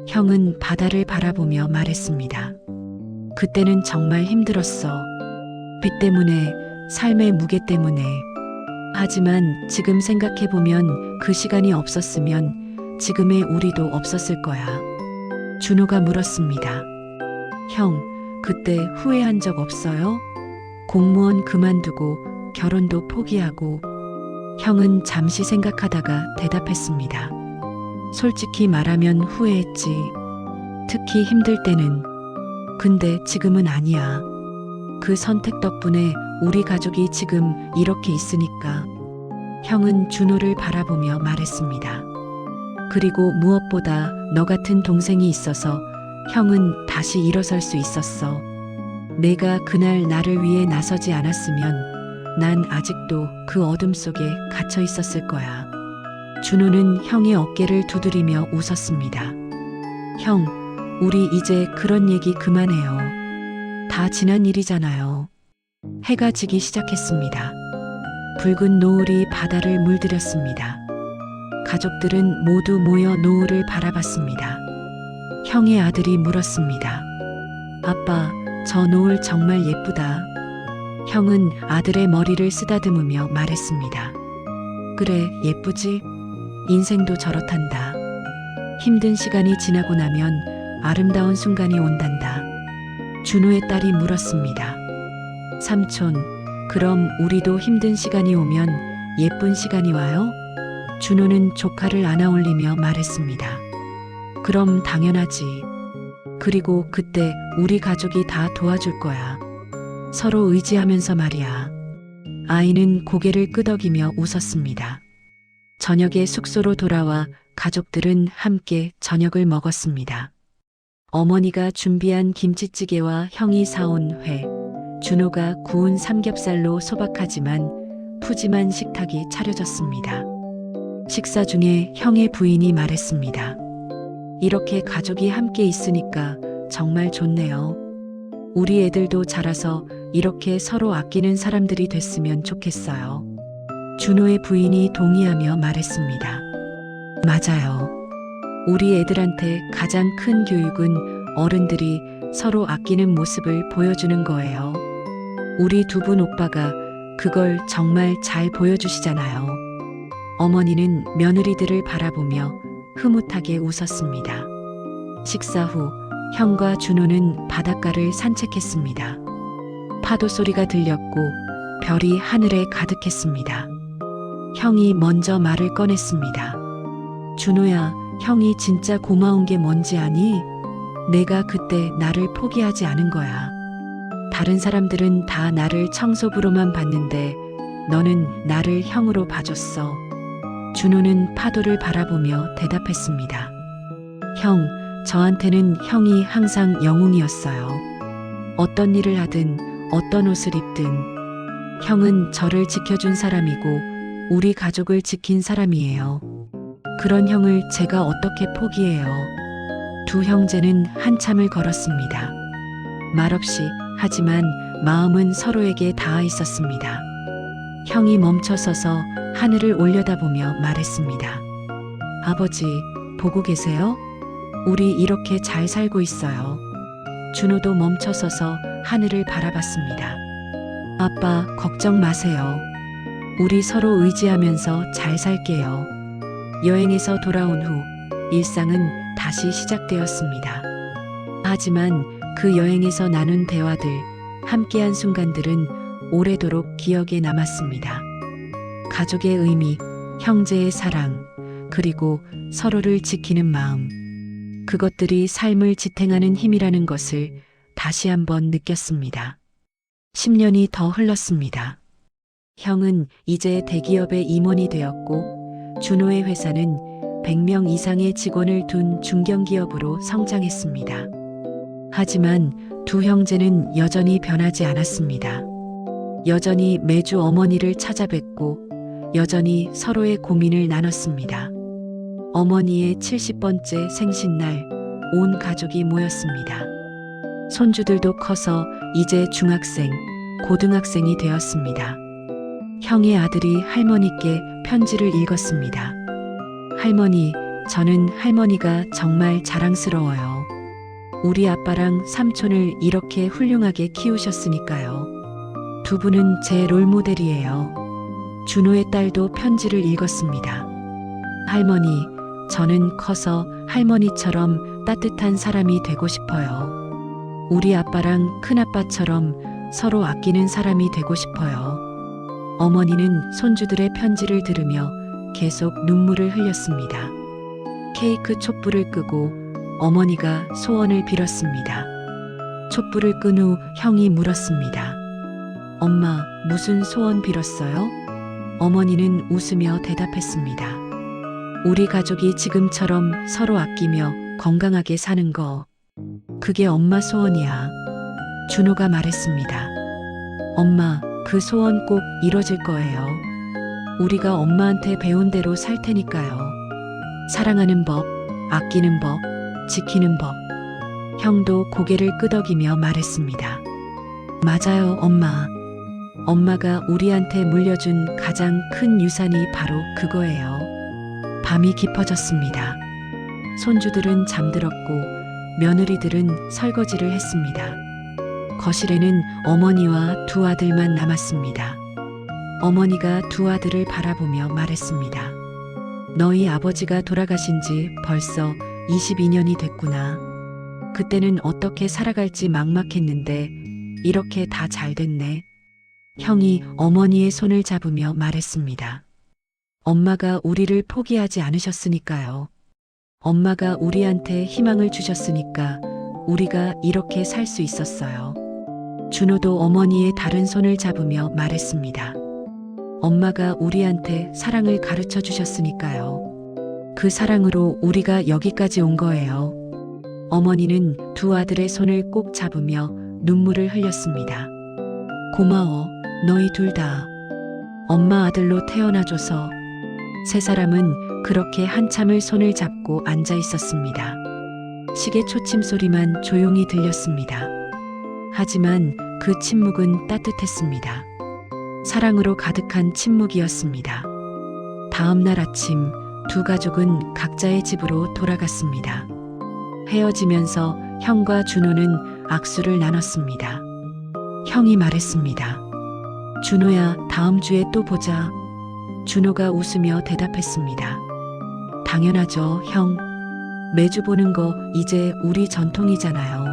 형은 바다를 바라보며 말했습니다. 그때는 정말 힘들었어. 빚 때문에, 삶의 무게 때문에. 하지만 지금 생각해보면 그 시간이 없었으면 지금의 우리도 없었을 거야. 준호가 물었습니다. 형, 그때 후회한 적 없어요? 공무원 그만두고 결혼도 포기하고. 형은 잠시 생각하다가 대답했습니다. 솔직히 말하면 후회했지. 특히 힘들 때는. 근데 지금은 아니야. 그 선택 덕분에 우리 가족이 지금 이렇게 있으니까. 형은 준호를 바라보며 말했습니다. 그리고 무엇보다 너 같은 동생이 있어서 형은 다시 일어설 수 있었어. 내가 그날 나를 위해 나서지 않았으면 난 아직도 그 어둠 속에 갇혀 있었을 거야. 준호는 형의 어깨를 두드리며 웃었습니다. 형, 우리 이제 그런 얘기 그만해요. 다 지난 일이잖아요. 해가 지기 시작했습니다. 붉은 노을이 바다를 물들였습니다. 가족들은 모두 모여 노을을 바라봤습니다. 형의 아들이 물었습니다. 아빠, 저 노을 정말 예쁘다. 형은 아들의 머리를 쓰다듬으며 말했습니다. 그래, 예쁘지? 인생도 저렇단다. 힘든 시간이 지나고 나면 아름다운 순간이 온단다. 준호의 딸이 물었습니다. 삼촌, 그럼 우리도 힘든 시간이 오면 예쁜 시간이 와요? 준호는 조카를 안아올리며 말했습니다. 그럼 당연하지. 그리고 그때 우리 가족이 다 도와줄 거야. 서로 의지하면서 말이야. 아이는 고개를 끄덕이며 웃었습니다. 저녁에 숙소로 돌아와 가족들은 함께 저녁을 먹었습니다. 어머니가 준비한 김치찌개와 형이 사온 회, 준호가 구운 삼겹살로 소박하지만 푸짐한 식탁이 차려졌습니다. 식사 중에 형의 부인이 말했습니다. 이렇게 가족이 함께 있으니까 정말 좋네요. 우리 애들도 자라서 이렇게 서로 아끼는 사람들이 됐으면 좋겠어요. 준호의 부인이 동의하며 말했습니다. 맞아요. 우리 애들한테 가장 큰 교육은 어른들이 서로 아끼는 모습을 보여주는 거예요. 우리 두 분 오빠가 그걸 정말 잘 보여주시잖아요. 어머니는 며느리들을 바라보며 흐뭇하게 웃었습니다. 식사 후 형과 준호는 바닷가를 산책했습니다. 파도 소리가 들렸고 별이 하늘에 가득했습니다. 형이 먼저 말을 꺼냈습니다. 준호야, 형이 진짜 고마운 게 뭔지 아니? 내가 그때 나를 포기하지 않은 거야. 다른 사람들은 다 나를 청소부로만 봤는데 너는 나를 형으로 봐줬어. 준호는 파도를 바라보며 대답했습니다. 형, 저한테는 형이 항상 영웅이었어요. 어떤 일을 하든 어떤 옷을 입든 형은 저를 지켜준 사람이고 우리 가족을 지킨 사람이에요. 그런 형을 제가 어떻게 포기해요? 두 형제는 한참을 걸었습니다. 말없이 하지만 마음은 서로에게 닿아 있었습니다. 형이 멈춰서서 하늘을 올려다보며 말했습니다. 아버지, 보고 계세요? 우리 이렇게 잘 살고 있어요. 준호도 멈춰서서 하늘을 바라봤습니다. 아빠, 걱정 마세요. 우리 서로 의지하면서 잘 살게요. 여행에서 돌아온 후 일상은 다시 시작되었습니다. 하지만 그 여행에서 나눈 대화들, 함께한 순간들은 오래도록 기억에 남았습니다. 가족의 의미, 형제의 사랑, 그리고 서로를 지키는 마음. 그것들이 삶을 지탱하는 힘이라는 것을 다시 한번 느꼈습니다. 10년이 더 흘렀습니다. 형은 이제 대기업의 임원이 되었고, 준호의 회사는 100명 이상의 직원을 둔 중견기업으로 성장했습니다. 하지만 두 형제는 여전히 변하지 않았습니다. 여전히 매주 어머니를 찾아뵙고 여전히 서로의 고민을 나눴습니다. 어머니의 70번째 생신날 온 가족이 모였습니다. 손주들도 커서 이제 중학생, 고등학생이 되었습니다. 형의 아들이 할머니께 편지를 읽었습니다. 할머니, 저는 할머니가 정말 자랑스러워요. 우리 아빠랑 삼촌을 이렇게 훌륭하게 키우셨으니까요. 두 분은 제 롤모델이에요. 준호의 딸도 편지를 읽었습니다. 할머니, 저는 커서 할머니처럼 따뜻한 사람이 되고 싶어요. 우리 아빠랑 큰아빠처럼 서로 아끼는 사람이 되고 싶어요. 어머니는 손주들의 편지를 들으며 계속 눈물을 흘렸습니다. 케이크 촛불을 끄고 어머니가 소원을 빌었습니다. 촛불을 끈 후 형이 물었습니다. 엄마, 무슨 소원 빌었어요? 어머니는 웃으며 대답했습니다. 우리 가족이 지금처럼 서로 아끼며 건강하게 사는 거, 그게 엄마 소원이야. 준호가 말했습니다. 엄마, 그 소원 꼭 이뤄질 거예요. 우리가 엄마한테 배운 대로 살 테니까요. 사랑하는 법, 아끼는 법, 지키는 법. 형도 고개를 끄덕이며 말했습니다. 맞아요, 엄마. 엄마가 우리한테 물려준 가장 큰 유산이 바로 그거예요. 밤이 깊어졌습니다. 손주들은 잠들었고 며느리들은 설거지를 했습니다. 거실에는 어머니와 두 아들만 남았습니다. 어머니가 두 아들을 바라보며 말했습니다. 너희 아버지가 돌아가신 지 벌써 22년이 됐구나. 그때는 어떻게 살아갈지 막막했는데 이렇게 다 잘 됐네. 형이 어머니의 손을 잡으며 말했습니다. 엄마가 우리를 포기하지 않으셨으니까요. 엄마가 우리한테 희망을 주셨으니까 우리가 이렇게 살 수 있었어요. 준호도 어머니의 다른 손을 잡으며 말했습니다. 엄마가 우리한테 사랑을 가르쳐 주셨으니까요. 그 사랑으로 우리가 여기까지 온 거예요. 어머니는 두 아들의 손을 꼭 잡으며 눈물을 흘렸습니다. 고마워, 너희 둘 다. 엄마 아들로 태어나줘서. 세 사람은 그렇게 한참을 손을 잡고 앉아 있었습니다. 시계 초침 소리만 조용히 들렸습니다. 하지만 그 침묵은 따뜻했습니다. 사랑으로 가득한 침묵이었습니다. 다음 날 아침 두 가족은 각자의 집으로 돌아갔습니다. 헤어지면서 형과 준호는 악수를 나눴습니다. 형이 말했습니다. 준호야, 다음 주에 또 보자. 준호가 웃으며 대답했습니다. 당연하죠, 형. 매주 보는 거 이제 우리 전통이잖아요.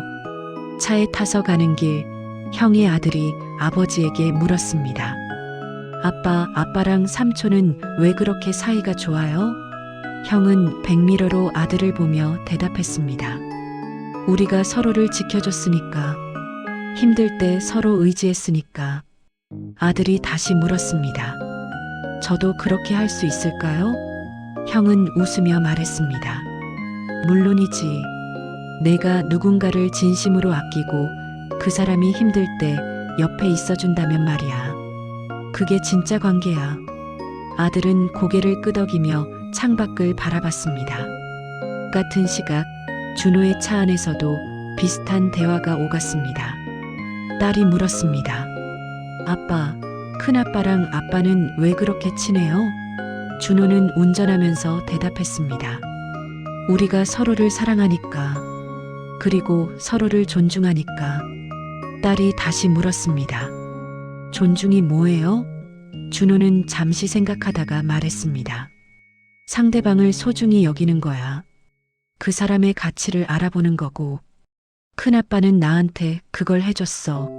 차에 타서 가는 길, 형의 아들이 아버지에게 물었습니다. 아빠랑 삼촌은 왜 그렇게 사이가 좋아요? 형은 백미러로 아들을 보며 대답했습니다. 우리가 서로를 지켜줬으니까. 힘들 때 서로 의지했으니까. 아들이 다시 물었습니다. 저도 그렇게 할 수 있을까요? 형은 웃으며 말했습니다. 물론이지. 내가 누군가를 진심으로 아끼고 그 사람이 힘들 때 옆에 있어준다면 말이야. 그게 진짜 관계야. 아들은 고개를 끄덕이며 창밖을 바라봤습니다. 같은 시각 준호의 차 안에서도 비슷한 대화가 오갔습니다. 딸이 물었습니다. 아빠, 큰아빠랑 아빠는 왜 그렇게 친해요? 준호는 운전하면서 대답했습니다. 우리가 서로를 사랑하니까. 그리고 서로를 존중하니까. 딸이 다시 물었습니다. 존중이 뭐예요? 준호는 잠시 생각하다가 말했습니다. 상대방을 소중히 여기는 거야. 그 사람의 가치를 알아보는 거고. 큰아빠는 나한테 그걸 해줬어.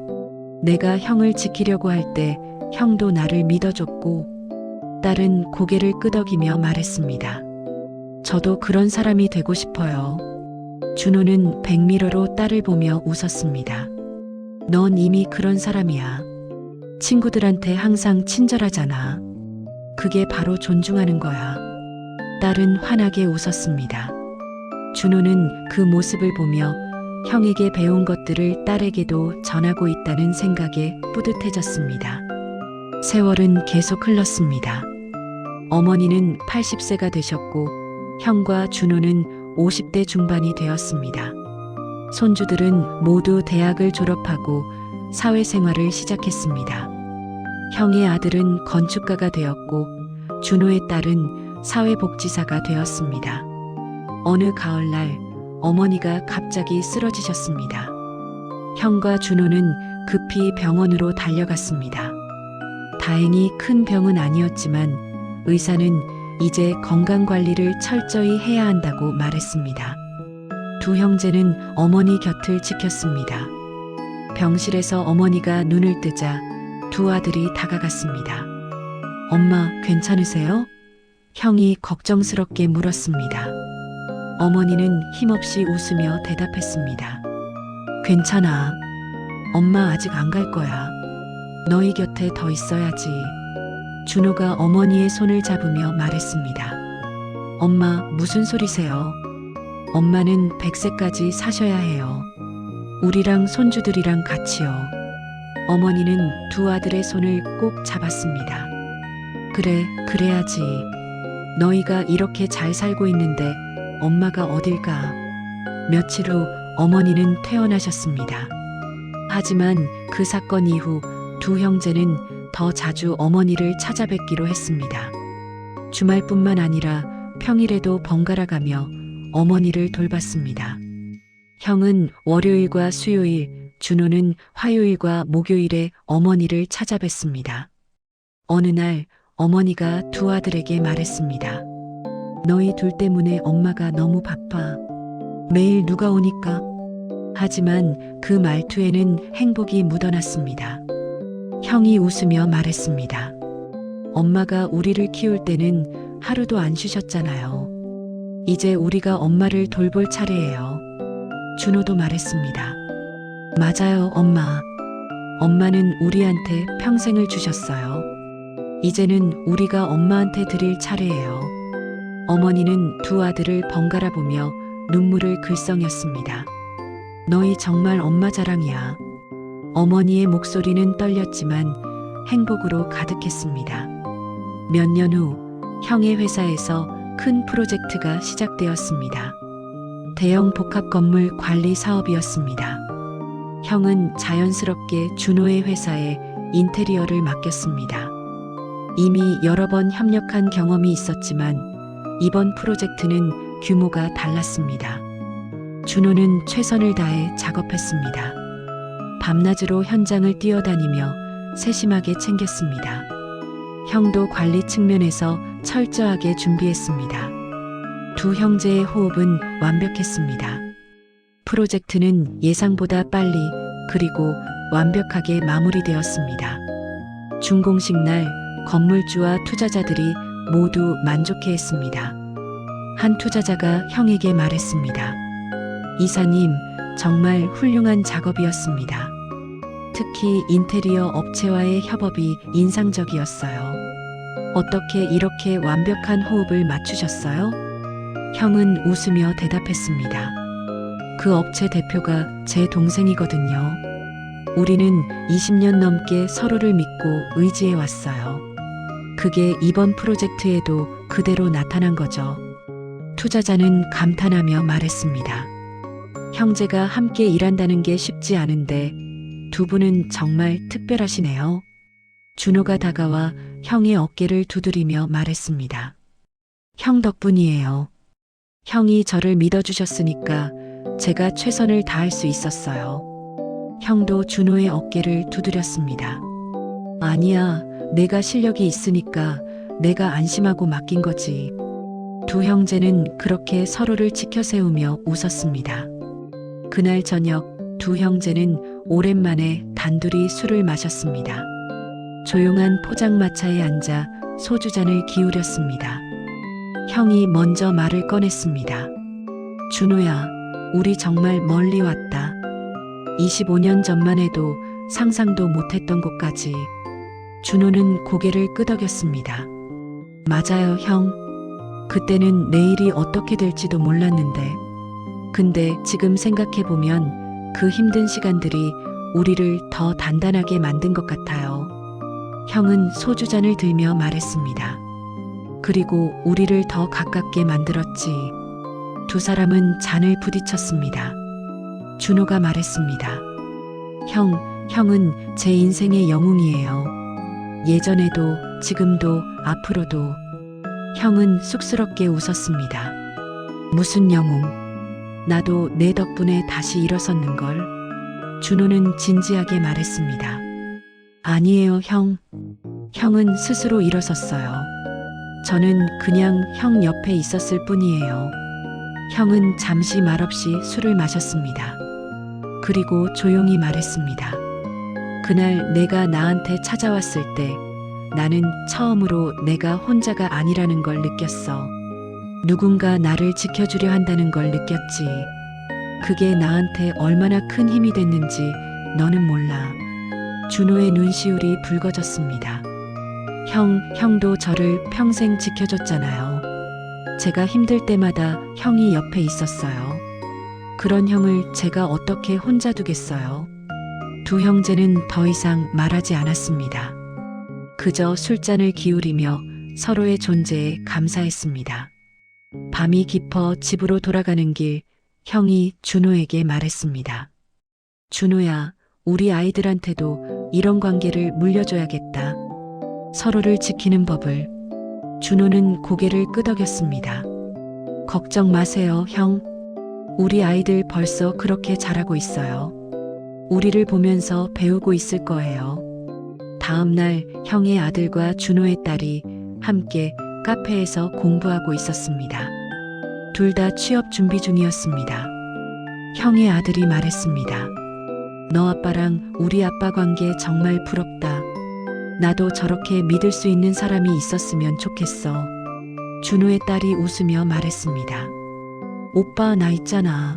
내가 형을 지키려고 할 때 형도 나를 믿어줬고. 딸은 고개를 끄덕이며 말했습니다. 저도 그런 사람이 되고 싶어요. 준호는 백미러로 딸을 보며 웃었습니다. 넌 이미 그런 사람이야. 친구들한테 항상 친절하잖아. 그게 바로 존중하는 거야. 딸은 환하게 웃었습니다. 준호는 그 모습을 보며 형에게 배운 것들을 딸에게도 전하고 있다는 생각에 뿌듯해졌습니다. 세월은 계속 흘렀습니다. 어머니는 80세가 되셨고 형과 준호는 50대 중반이 되었습니다. 손주들은 모두 대학을 졸업하고 사회생활을 시작했습니다. 형의 아들은 건축가가 되었고 준호의 딸은 사회복지사가 되었습니다. 어느 가을날 어머니가 갑자기 쓰러지셨습니다. 형과 준호는 급히 병원으로 달려갔습니다. 다행히 큰 병은 아니었지만 의사는 이제 건강관리를 철저히 해야 한다고 말했습니다. 두 형제는 어머니 곁을 지켰습니다. 병실에서 어머니가 눈을 뜨자 두 아들이 다가갔습니다. 엄마, 괜찮으세요? 형이 걱정스럽게 물었습니다. 어머니는 힘없이 웃으며 대답했습니다. 괜찮아. 엄마 아직 안 갈 거야. 너희 곁에 더 있어야지. 준호가 어머니의 손을 잡으며 말했습니다. 엄마, 무슨 소리세요? 엄마는 100세까지 사셔야 해요. 우리랑 손주들이랑 같이요. 어머니는 두 아들의 손을 꼭 잡았습니다. 그래, 그래야지. 너희가 이렇게 잘 살고 있는데 엄마가 어딜 가. 며칠 후 어머니는 퇴원하셨습니다. 하지만 그 사건 이후 두 형제는 더 자주 어머니를 찾아뵙기로 했습니다. 주말뿐만 아니라 평일에도 번갈아 가며 어머니를 돌봤습니다. 형은 월요일과 수요일, 준호는 화요일과 목요일에 어머니를 찾아뵀습니다. 어느 날 어머니가 두 아들에게 말했습니다. 너희 둘 때문에 엄마가 너무 바빠. 매일 누가 오니까. 하지만 그 말투에는 행복이 묻어났습니다. 형이 웃으며 말했습니다. 엄마가 우리를 키울 때는 하루도 안 쉬셨잖아요. 이제 우리가 엄마를 돌볼 차례예요. 준호도 말했습니다. 맞아요, 엄마. 엄마는 우리한테 평생을 주셨어요. 이제는 우리가 엄마한테 드릴 차례예요. 어머니는 두 아들을 번갈아 보며 눈물을 글썽였습니다. 너희 정말 엄마 자랑이야. 어머니의 목소리는 떨렸지만 행복으로 가득했습니다. 몇 년 후 형의 회사에서 큰 프로젝트가 시작되었습니다. 대형 복합 건물 관리 사업이었습니다. 형은 자연스럽게 준호의 회사에 인테리어를 맡겼습니다. 이미 여러 번 협력한 경험이 있었지만 이번 프로젝트는 규모가 달랐습니다. 준호는 최선을 다해 작업했습니다. 밤낮으로 현장을 뛰어다니며 세심하게 챙겼습니다. 형도 관리 측면에서 철저하게 준비했습니다. 두 형제의 호흡은 완벽했습니다. 프로젝트는 예상보다 빨리 그리고 완벽하게 마무리되었습니다. 준공식 날 건물주와 투자자들이 모두 만족해했습니다. 한 투자자가 형에게 말했습니다. 이사님, 정말 훌륭한 작업이었습니다. 특히 인테리어 업체와의 협업이 인상적이었어요. 어떻게 이렇게 완벽한 호흡을 맞추셨어요? 형은 웃으며 대답했습니다. 그 업체 대표가 제 동생이거든요. 우리는 20년 넘게 서로를 믿고 의지해 왔어요. 그게 이번 프로젝트에도 그대로 나타난 거죠. 투자자는 감탄하며 말했습니다. 형제가 함께 일한다는 게 쉽지 않은데 두 분은 정말 특별하시네요. 준호가 다가와 형의 어깨를 두드리며 말했습니다. 형 덕분이에요. 형이 저를 믿어주셨으니까 제가 최선을 다할 수 있었어요. 형도 준호의 어깨를 두드렸습니다. 아니야, 내가 실력이 있으니까 내가 안심하고 맡긴 거지. 두 형제는 그렇게 서로를 지켜세우며 웃었습니다. 그날 저녁 두 형제는 오랜만에 단둘이 술을 마셨습니다. 조용한 포장마차에 앉아 소주잔을 기울였습니다. 형이 먼저 말을 꺼냈습니다. 준호야, 우리 정말 멀리 왔다. 25년 전만 해도 상상도 못했던 곳까지. 준호는 고개를 끄덕였습니다. 맞아요, 형. 그때는 내일이 어떻게 될지도 몰랐는데. 근데 지금 생각해보면 그 힘든 시간들이 우리를 더 단단하게 만든 것 같아요. 형은 소주잔을 들며 말했습니다. 그리고 우리를 더 가깝게 만들었지. 두 사람은 잔을 부딪혔습니다. 준호가 말했습니다. 형은 제 인생의 영웅이에요. 예전에도, 지금도, 앞으로도. 형은 쑥스럽게 웃었습니다. 무슨 영웅? 나도 내 덕분에 다시 일어섰는걸. 준호는 진지하게 말했습니다. 아니에요, 형. 형은 스스로 일어섰어요. 저는 그냥 형 옆에 있었을 뿐이에요. 형은 잠시 말없이 술을 마셨습니다. 그리고 조용히 말했습니다. 그날 내가 나한테 찾아왔을 때 나는 처음으로 내가 혼자가 아니라는 걸 느꼈어. 누군가 나를 지켜주려 한다는 걸 느꼈지. 그게 나한테 얼마나 큰 힘이 됐는지 너는 몰라. 준호의 눈시울이 붉어졌습니다. 형도 저를 평생 지켜줬잖아요. 제가 힘들 때마다 형이 옆에 있었어요. 그런 형을 제가 어떻게 혼자 두겠어요? 두 형제는 더 이상 말하지 않았습니다. 그저 술잔을 기울이며 서로의 존재에 감사했습니다. 밤이 깊어 집으로 돌아가는 길, 형이 준호에게 말했습니다. 준호야, 우리 아이들한테도 이런 관계를 물려줘야겠다. 서로를 지키는 법을. 준호는 고개를 끄덕였습니다. 걱정 마세요, 형. 우리 아이들 벌써 그렇게 잘하고 있어요. 우리를 보면서 배우고 있을 거예요. 다음 날 형의 아들과 준호의 딸이 함께 카페에서 공부하고 있었습니다. 둘 다 취업 준비 중이었습니다. 형의 아들이 말했습니다. 너 아빠랑 우리 아빠 관계 정말 부럽다. 나도 저렇게 믿을 수 있는 사람이 있었으면 좋겠어. 준호의 딸이 웃으며 말했습니다. 오빠 나 있잖아.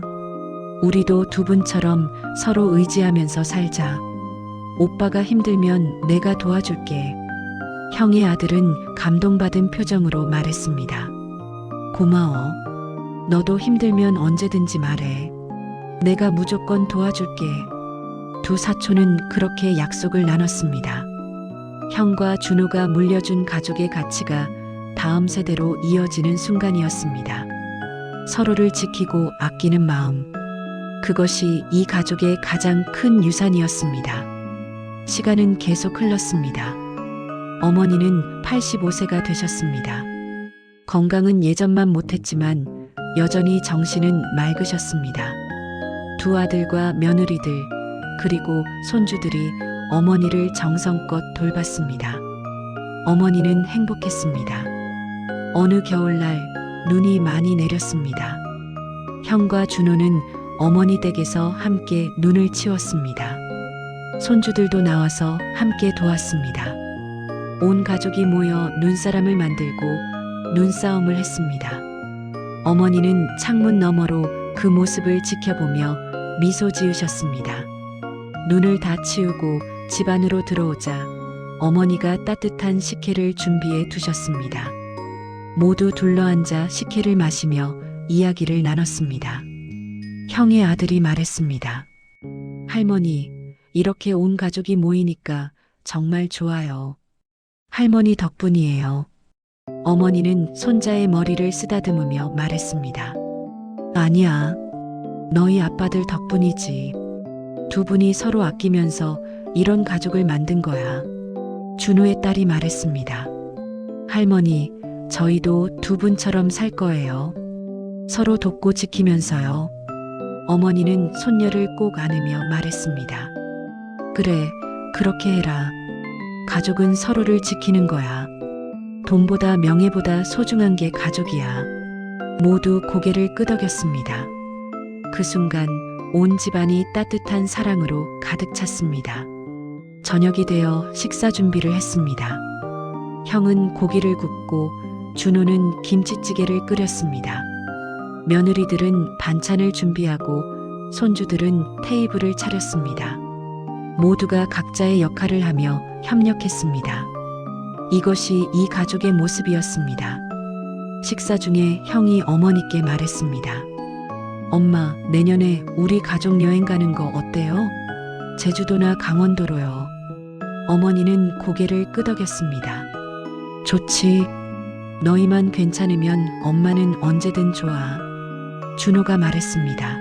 우리도 두 분처럼 서로 의지하면서 살자. 오빠가 힘들면 내가 도와줄게. 형의 아들은 감동받은 표정으로 말했습니다. 고마워. 너도 힘들면 언제든지 말해. 내가 무조건 도와줄게. 두 사촌은 그렇게 약속을 나눴습니다. 형과 준호가 물려준 가족의 가치가 다음 세대로 이어지는 순간이었습니다. 서로를 지키고 아끼는 마음. 그것이 이 가족의 가장 큰 유산이었습니다. 시간은 계속 흘렀습니다. 어머니는 85세가 되셨습니다. 건강은 예전만 못했지만 여전히 정신은 맑으셨습니다. 두 아들과 며느리들, 그리고 손주들이 어머니를 정성껏 돌봤습니다. 어머니는 행복했습니다. 어느 겨울날 눈이 많이 내렸습니다. 형과 준호는 어머니 댁에서 함께 눈을 치웠습니다. 손주들도 나와서 함께 도왔습니다. 온 가족이 모여 눈사람을 만들고 눈싸움을 했습니다. 어머니는 창문 너머로 그 모습을 지켜보며 미소 지으셨습니다. 눈을 다 치우고 집 안으로 들어오자 어머니가 따뜻한 식혜를 준비해 두셨습니다. 모두 둘러앉아 식혜를 마시며 이야기를 나눴습니다. 형의 아들이 말했습니다. 할머니, 이렇게 온 가족이 모이니까 정말 좋아요. 할머니 덕분이에요. 어머니는 손자의 머리를 쓰다듬으며 말했습니다. 아니야. 너희 아빠들 덕분이지. 두 분이 서로 아끼면서 이런 가족을 만든 거야. 준호의 딸이 말했습니다. 할머니, 저희도 두 분처럼 살 거예요. 서로 돕고 지키면서요. 어머니는 손녀를 꼭 안으며 말했습니다. 그래, 그렇게 해라. 가족은 서로를 지키는 거야. 돈보다 명예보다 소중한 게 가족이야. 모두 고개를 끄덕였습니다. 그 순간 온 집안이 따뜻한 사랑으로 가득 찼습니다. 저녁이 되어 식사 준비를 했습니다. 형은 고기를 굽고 준호는 김치찌개를 끓였습니다. 며느리들은 반찬을 준비하고 손주들은 테이블을 차렸습니다. 모두가 각자의 역할을 하며 협력했습니다. 이것이 이 가족의 모습이었습니다. 식사 중에 형이 어머니께 말했습니다. 엄마, 내년에 우리 가족 여행 가는 거 어때요? 제주도나 강원도로요. 어머니는 고개를 끄덕였습니다. 좋지. 너희만 괜찮으면 엄마는 언제든 좋아. 준호가 말했습니다.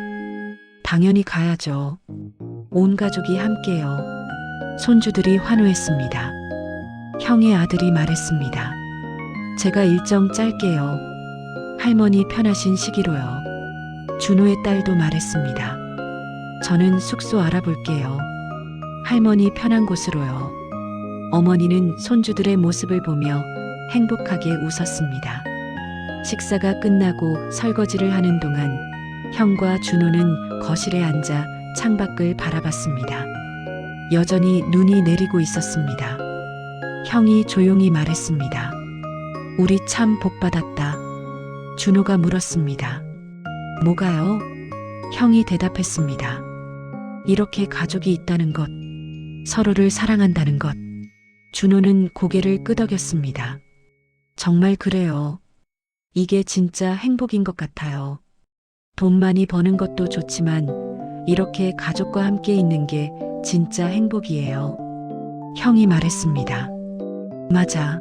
당연히 가야죠. 온 가족이 함께요. 손주들이 환호했습니다. 형의 아들이 말했습니다. 제가 일정 짤게요. 할머니 편하신 시기로요. 준호의 딸도 말했습니다. 저는 숙소 알아볼게요. 할머니 편한 곳으로요. 어머니는 손주들의 모습을 보며 행복하게 웃었습니다. 식사가 끝나고 설거지를 하는 동안 형과 준호는 거실에 앉아 창밖을 바라봤습니다. 여전히 눈이 내리고 있었습니다. 형이 조용히 말했습니다. 우리 참 복받았다. 준호가 물었습니다. 뭐가요? 형이 대답했습니다. 이렇게 가족이 있다는 것, 서로를 사랑한다는 것. 준호는 고개를 끄덕였습니다. 정말 그래요. 이게 진짜 행복인 것 같아요. 돈 많이 버는 것도 좋지만 이렇게 가족과 함께 있는 게 진짜 행복이에요. 형이 말했습니다. 맞아.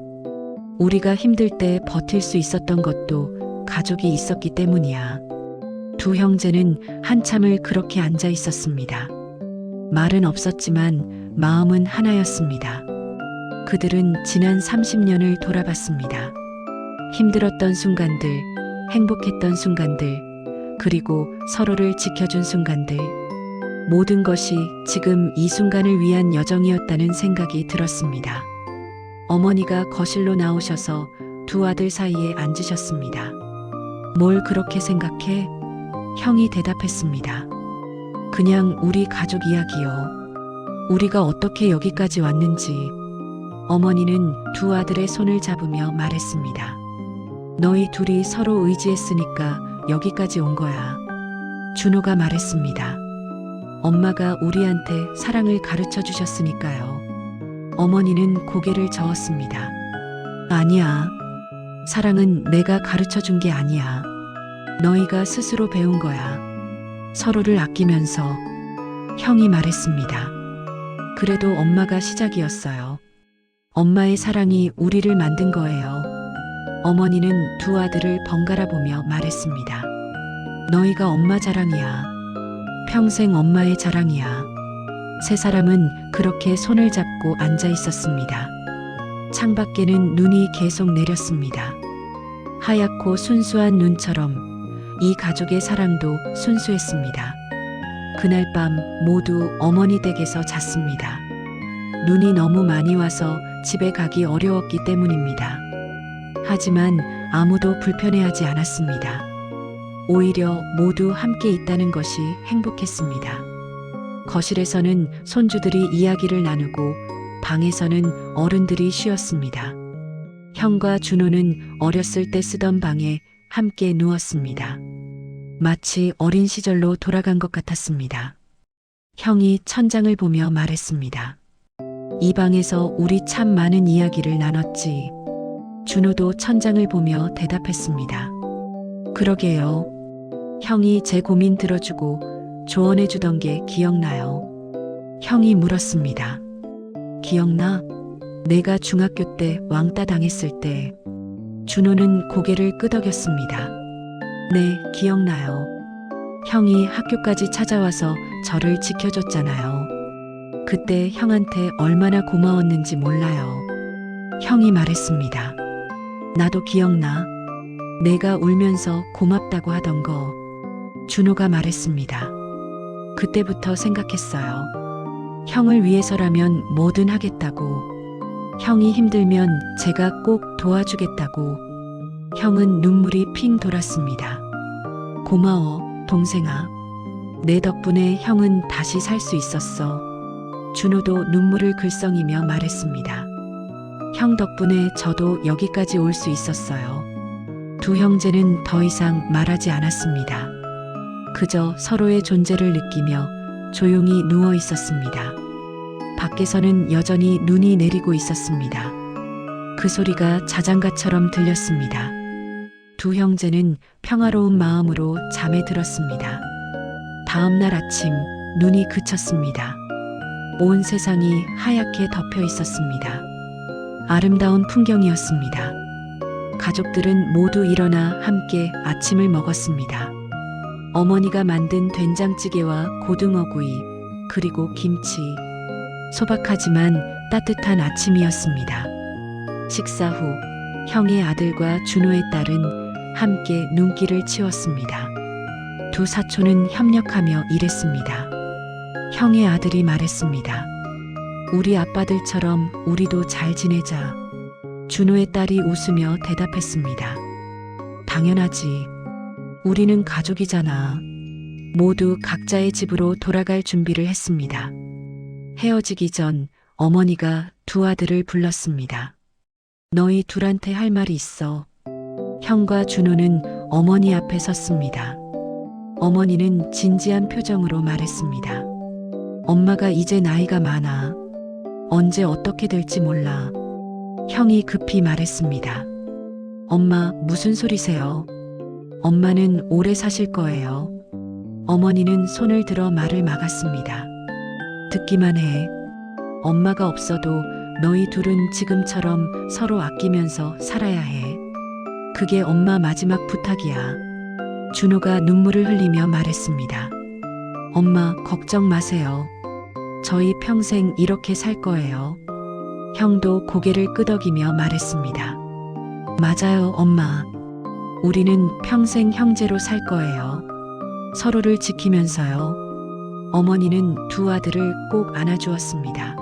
우리가 힘들 때 버틸 수 있었던 것도 가족이 있었기 때문이야. 두 형제는 한참을 그렇게 앉아 있었습니다. 말은 없었지만 마음은 하나였습니다. 그들은 지난 30년을 돌아봤습니다. 힘들었던 순간들, 행복했던 순간들, 그리고 서로를 지켜준 순간들. 모든 것이 지금 이 순간을 위한 여정이었다는 생각이 들었습니다. 어머니가 거실로 나오셔서 두 아들 사이에 앉으셨습니다. 뭘 그렇게 생각해? 형이 대답했습니다. 그냥 우리 가족 이야기요. 우리가 어떻게 여기까지 왔는지. 어머니는 두 아들의 손을 잡으며 말했습니다. 너희 둘이 서로 의지했으니까 여기까지 온 거야. 준호가 말했습니다. 엄마가 우리한테 사랑을 가르쳐 주셨으니까요. 어머니는 고개를 저었습니다. 아니야. 사랑은 내가 가르쳐 준 게 아니야. 너희가 스스로 배운 거야. 서로를 아끼면서 형이 말했습니다. 그래도 엄마가 시작이었어요. 엄마의 사랑이 우리를 만든 거예요. 어머니는 두 아들을 번갈아 보며 말했습니다. 너희가 엄마 자랑이야. 평생 엄마의 자랑이야. 세 사람은 그렇게 손을 잡고 앉아 있었습니다. 창밖에는 눈이 계속 내렸습니다. 하얗고 순수한 눈처럼 이 가족의 사랑도 순수했습니다. 그날 밤 모두 어머니 댁에서 잤습니다. 눈이 너무 많이 와서 집에 가기 어려웠기 때문입니다. 하지만 아무도 불편해하지 않았습니다. 오히려 모두 함께 있다는 것이 행복했습니다. 거실에서는 손주들이 이야기를 나누고 방에서는 어른들이 쉬었습니다. 형과 준호는 어렸을 때 쓰던 방에 함께 누웠습니다. 마치 어린 시절로 돌아간 것 같았습니다. 형이 천장을 보며 말했습니다. 이 방에서 우리 참 많은 이야기를 나눴지. 준호도 천장을 보며 대답했습니다. 그러게요. 형이 제 고민 들어주고 조언해 주던 게 기억나요. 형이 물었습니다. 기억나? 내가 중학교 때 왕따 당했을 때. 준호는 고개를 끄덕였습니다. 네, 기억나요. 형이 학교까지 찾아와서 저를 지켜줬잖아요. 그때 형한테 얼마나 고마웠는지 몰라요. 형이 말했습니다. 나도 기억나. 내가 울면서 고맙다고 하던 거. 준호가 말했습니다. 그때부터 생각했어요. 형을 위해서라면 뭐든 하겠다고. 형이 힘들면 제가 꼭 도와주겠다고. 형은 눈물이 핑 돌았습니다. 고마워, 동생아. 내 덕분에 형은 다시 살 수 있었어. 준호도 눈물을 글썽이며 말했습니다. 형 덕분에 저도 여기까지 올 수 있었어요. 두 형제는 더 이상 말하지 않았습니다. 그저 서로의 존재를 느끼며 조용히 누워 있었습니다. 밖에서는 여전히 눈이 내리고 있었습니다. 그 소리가 자장가처럼 들렸습니다. 두 형제는 평화로운 마음으로 잠에 들었습니다. 다음 날 아침 눈이 그쳤습니다. 온 세상이 하얗게 덮여 있었습니다. 아름다운 풍경이었습니다. 가족들은 모두 일어나 함께 아침을 먹었습니다. 어머니가 만든 된장찌개와 고등어구이, 그리고 김치. 소박하지만 따뜻한 아침이었습니다. 식사 후 형의 아들과 준호의 딸은 함께 눈길을 치웠습니다. 두 사촌은 협력하며 일했습니다. 형의 아들이 말했습니다. 우리 아빠들처럼 우리도 잘 지내자. 준호의 딸이 웃으며 대답했습니다. 당연하지. 우리는 가족이잖아. 모두 각자의 집으로 돌아갈 준비를 했습니다. 헤어지기 전 어머니가 두 아들을 불렀습니다. 너희 둘한테 할 말이 있어. 형과 준호는 어머니 앞에 섰습니다. 어머니는 진지한 표정으로 말했습니다. 엄마가 이제 나이가 많아. 언제 어떻게 될지 몰라. 형이 급히 말했습니다. 엄마, 무슨 소리세요? 엄마는 오래 사실 거예요. 어머니는 손을 들어 말을 막았습니다. 듣기만 해. 엄마가 없어도 너희 둘은 지금처럼 서로 아끼면서 살아야 해. 그게 엄마 마지막 부탁이야. 준호가 눈물을 흘리며 말했습니다. 엄마, 걱정 마세요. 저희 평생 이렇게 살 거예요. 형도 고개를 끄덕이며 말했습니다. 맞아요, 엄마. 우리는 평생 형제로 살 거예요. 서로를 지키면서요. 어머니는 두 아들을 꼭 안아주었습니다.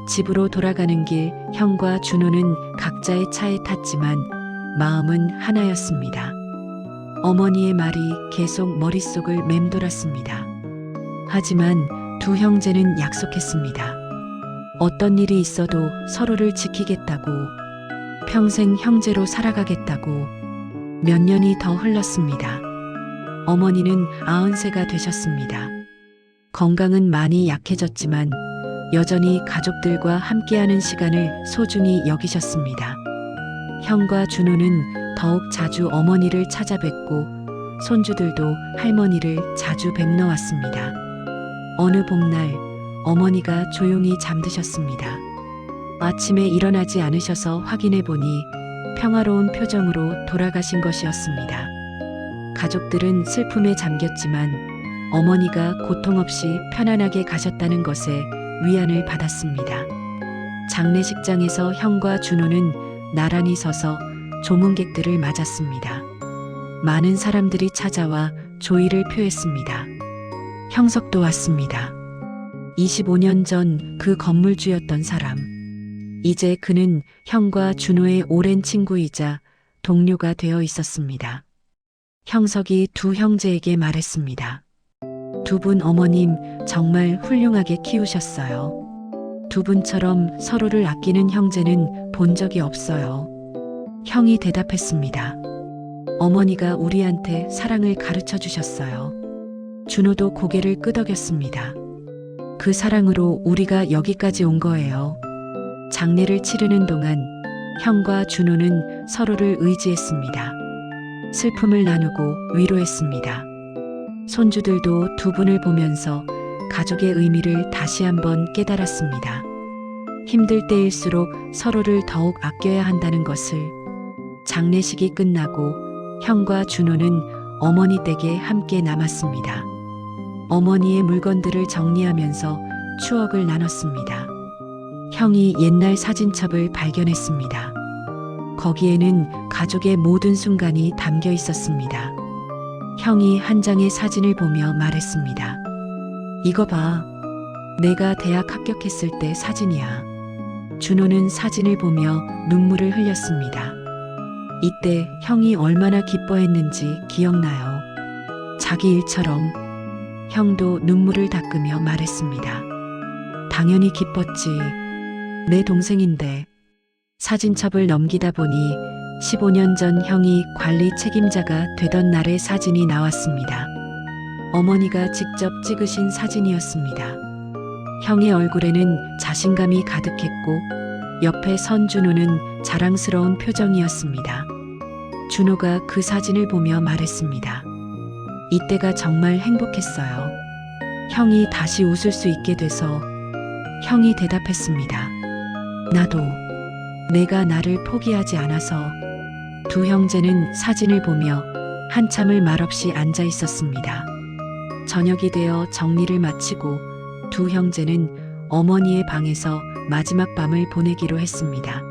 집으로 돌아가는 길 형과 준호는 각자의 차에 탔지만 마음은 하나였습니다. 어머니의 말이 계속 머릿속을 맴돌았습니다. 하지만 두 형제는 약속했습니다. 어떤 일이 있어도 서로를 지키겠다고, 평생 형제로 살아가겠다고. 몇 년이 더 흘렀습니다. 어머니는 90세가 되셨습니다. 건강은 많이 약해졌지만 여전히 가족들과 함께하는 시간을 소중히 여기셨습니다. 형과 준호는 더욱 자주 어머니를 찾아뵙고 손주들도 할머니를 자주 뵙러 왔습니다. 어느 봄날 어머니가 조용히 잠드셨습니다. 아침에 일어나지 않으셔서 확인해 보니 평화로운 표정으로 돌아가신 것이었습니다. 가족들은 슬픔에 잠겼지만 어머니가 고통 없이 편안하게 가셨다는 것에 위안을 받았습니다. 장례식장에서 형과 준호는 나란히 서서 조문객들을 맞았습니다. 많은 사람들이 찾아와 조의를 표했습니다. 형석도 왔습니다. 25년 전 그 건물주였던 사람. 이제 그는 형과 준호의 오랜 친구이자 동료가 되어 있었습니다. 형석이 두 형제에게 말했습니다. 두 분 어머님 정말 훌륭하게 키우셨어요. 두 분처럼 서로를 아끼는 형제는 본 적이 없어요. 형이 대답했습니다. 어머니가 우리한테 사랑을 가르쳐 주셨어요. 준호도 고개를 끄덕였습니다. 그 사랑으로 우리가 여기까지 온 거예요. 장례를 치르는 동안 형과 준호는 서로를 의지했습니다. 슬픔을 나누고 위로했습니다. 손주들도 두 분을 보면서 가족의 의미를 다시 한번 깨달았습니다. 힘들 때일수록 서로를 더욱 아껴야 한다는 것을. 장례식이 끝나고 형과 준호는 어머니 댁에 함께 남았습니다. 어머니의 물건들을 정리하면서 추억을 나눴습니다. 형이 옛날 사진첩을 발견했습니다. 거기에는 가족의 모든 순간이 담겨 있었습니다. 형이 한 장의 사진을 보며 말했습니다. 이거 봐. 내가 대학 합격했을 때 사진이야. 준호는 사진을 보며 눈물을 흘렸습니다. 이때 형이 얼마나 기뻐했는지 기억나요. 자기 일처럼. 형도 눈물을 닦으며 말했습니다. 당연히 기뻤지. 내 동생인데. 사진첩을 넘기다 보니 15년 전 형이 관리 책임자가 되던 날의 사진이 나왔습니다. 어머니가 직접 찍으신 사진이었습니다. 형의 얼굴에는 자신감이 가득했고 옆에 선 준호는 자랑스러운 표정이었습니다. 준호가 그 사진을 보며 말했습니다. 이때가 정말 행복했어요. 형이 다시 웃을 수 있게 돼서. 형이 대답했습니다. 나도. 내가 나를 포기하지 않아서. 두 형제는 사진을 보며 한참을 말없이 앉아 있었습니다. 저녁이 되어 정리를 마치고 두 형제는 어머니의 방에서 마지막 밤을 보내기로 했습니다.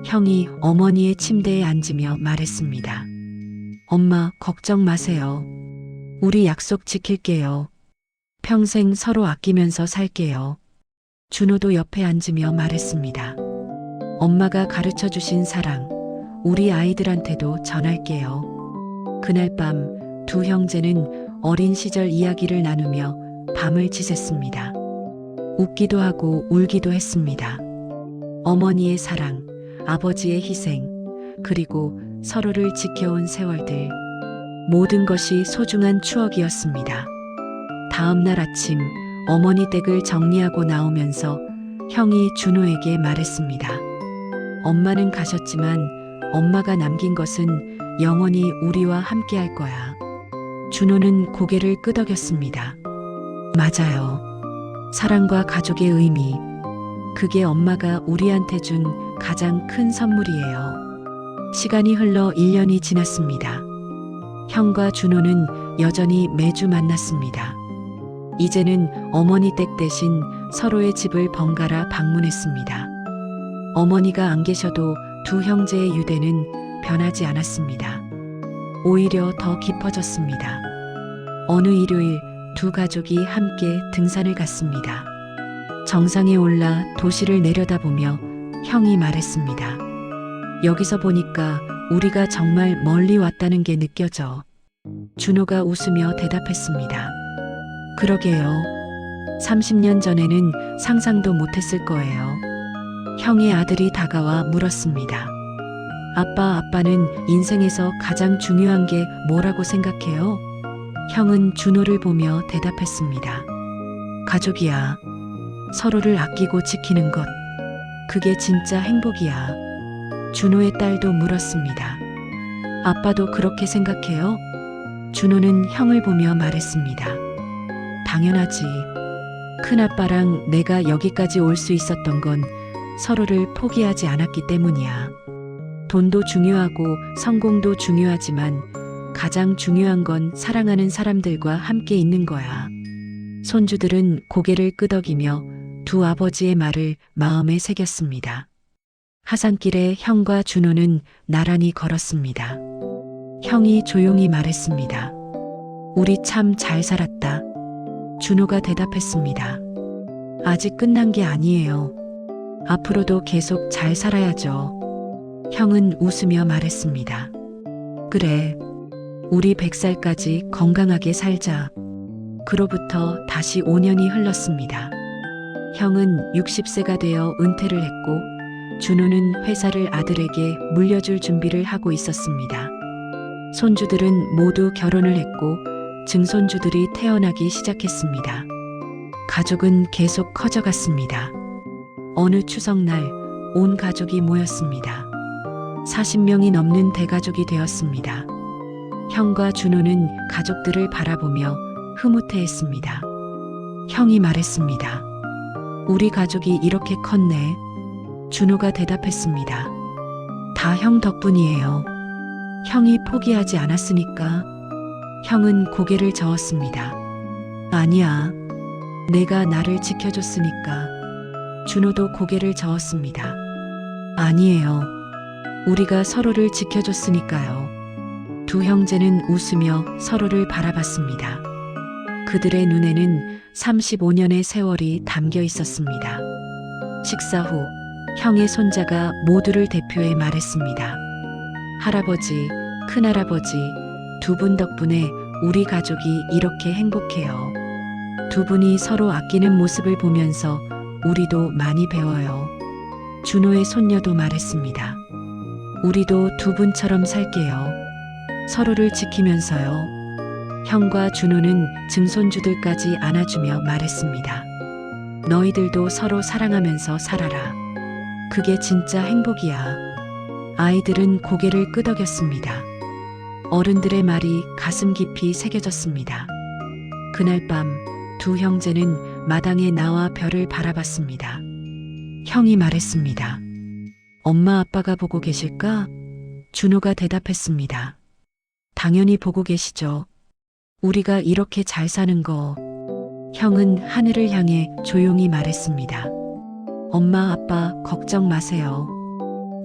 형이 어머니의 침대에 앉으며 말했습니다. 엄마, 걱정 마세요. 우리 약속 지킬게요. 평생 서로 아끼면서 살게요. 준호도 옆에 앉으며 말했습니다. 엄마가 가르쳐 주신 사랑, 우리 아이들한테도 전할게요. 그날 밤 두 형제는 어린 시절 이야기를 나누며 밤을 지샜습니다. 웃기도 하고 울기도 했습니다. 어머니의 사랑, 아버지의 희생, 그리고 서로를 지켜온 세월들. 모든 것이 소중한 추억이었습니다. 다음 날 아침 어머니 댁을 정리하고 나오면서 형이 준호에게 말했습니다. 엄마는 가셨지만 엄마가 남긴 것은 영원히 우리와 함께 할 거야. 준호는 고개를 끄덕였습니다. 맞아요. 사랑과 가족의 의미. 그게 엄마가 우리한테 준 가장 큰 선물이에요. 시간이 흘러 1년이 지났습니다. 형과 준호는 여전히 매주 만났습니다. 이제는 어머니 댁 대신 서로의 집을 번갈아 방문했습니다. 어머니가 안 계셔도 두 형제의 유대는 변하지 않았습니다. 오히려 더 깊어졌습니다. 어느 일요일 두 가족이 함께 등산을 갔습니다. 정상에 올라 도시를 내려다보며 형이 말했습니다. 여기서 보니까 우리가 정말 멀리 왔다는 게 느껴져. 준호가 웃으며 대답했습니다. 그러게요. 30년 전에는 상상도 못했을 거예요. 형의 아들이 다가와 물었습니다. 아빠는 인생에서 가장 중요한 게 뭐라고 생각해요? 형은 준호를 보며 대답했습니다. 가족이야. 서로를 아끼고 지키는 것. 그게 진짜 행복이야. 준호의 딸도 물었습니다. 아빠도 그렇게 생각해요? 준호는 형을 보며 말했습니다. 당연하지. 큰아빠랑 내가 여기까지 올 수 있었던 건 서로를 포기하지 않았기 때문이야. 돈도 중요하고 성공도 중요하지만 가장 중요한 건 사랑하는 사람들과 함께 있는 거야. 손주들은 고개를 끄덕이며 두 아버지의 말을 마음에 새겼습니다. 하산길에 형과 준호는 나란히 걸었습니다. 형이 조용히 말했습니다. 우리 참 잘 살았다. 준호가 대답했습니다. 아직 끝난 게 아니에요. 앞으로도 계속 잘 살아야죠. 형은 웃으며 말했습니다. 그래. 우리 100살까지 건강하게 살자. 그로부터 다시 5년이 흘렀습니다. 형은 60세가 되어 은퇴를 했고 준호는 회사를 아들에게 물려줄 준비를 하고 있었습니다. 손주들은 모두 결혼을 했고 증손주들이 태어나기 시작했습니다. 가족은 계속 커져갔습니다. 어느 추석날 온 가족이 모였습니다. 40명이 넘는 대가족이 되었습니다. 형과 준호는 가족들을 바라보며 흐뭇해했습니다. 형이 말했습니다. 우리 가족이 이렇게 컸네. 준호가 대답했습니다. 다 형 덕분이에요. 형이 포기하지 않았으니까. 형은 고개를 저었습니다. 아니야. 내가 나를 지켜줬으니까. 준호도 고개를 저었습니다. 아니에요. 우리가 서로를 지켜줬으니까요. 두 형제는 웃으며 서로를 바라봤습니다. 그들의 눈에는 35년의 세월이 담겨 있었습니다. 식사 후 형의 손자가 모두를 대표해 말했습니다. 할아버지, 큰할아버지, 두 분 덕분에 우리 가족이 이렇게 행복해요. 두 분이 서로 아끼는 모습을 보면서 우리도 많이 배워요. 준호의 손녀도 말했습니다. 우리도 두 분처럼 살게요. 서로를 지키면서요. 형과 준호는 증손주들까지 안아주며 말했습니다. 너희들도 서로 사랑하면서 살아라. 그게 진짜 행복이야. 아이들은 고개를 끄덕였습니다. 어른들의 말이 가슴 깊이 새겨졌습니다. 그날 밤 두 형제는 마당에 나와 별을 바라봤습니다. 형이 말했습니다. 엄마 아빠가 보고 계실까? 준호가 대답했습니다. 당연히 보고 계시죠. 우리가 이렇게 잘 사는 거. 형은 하늘을 향해 조용히 말했습니다. 엄마 아빠 걱정 마세요.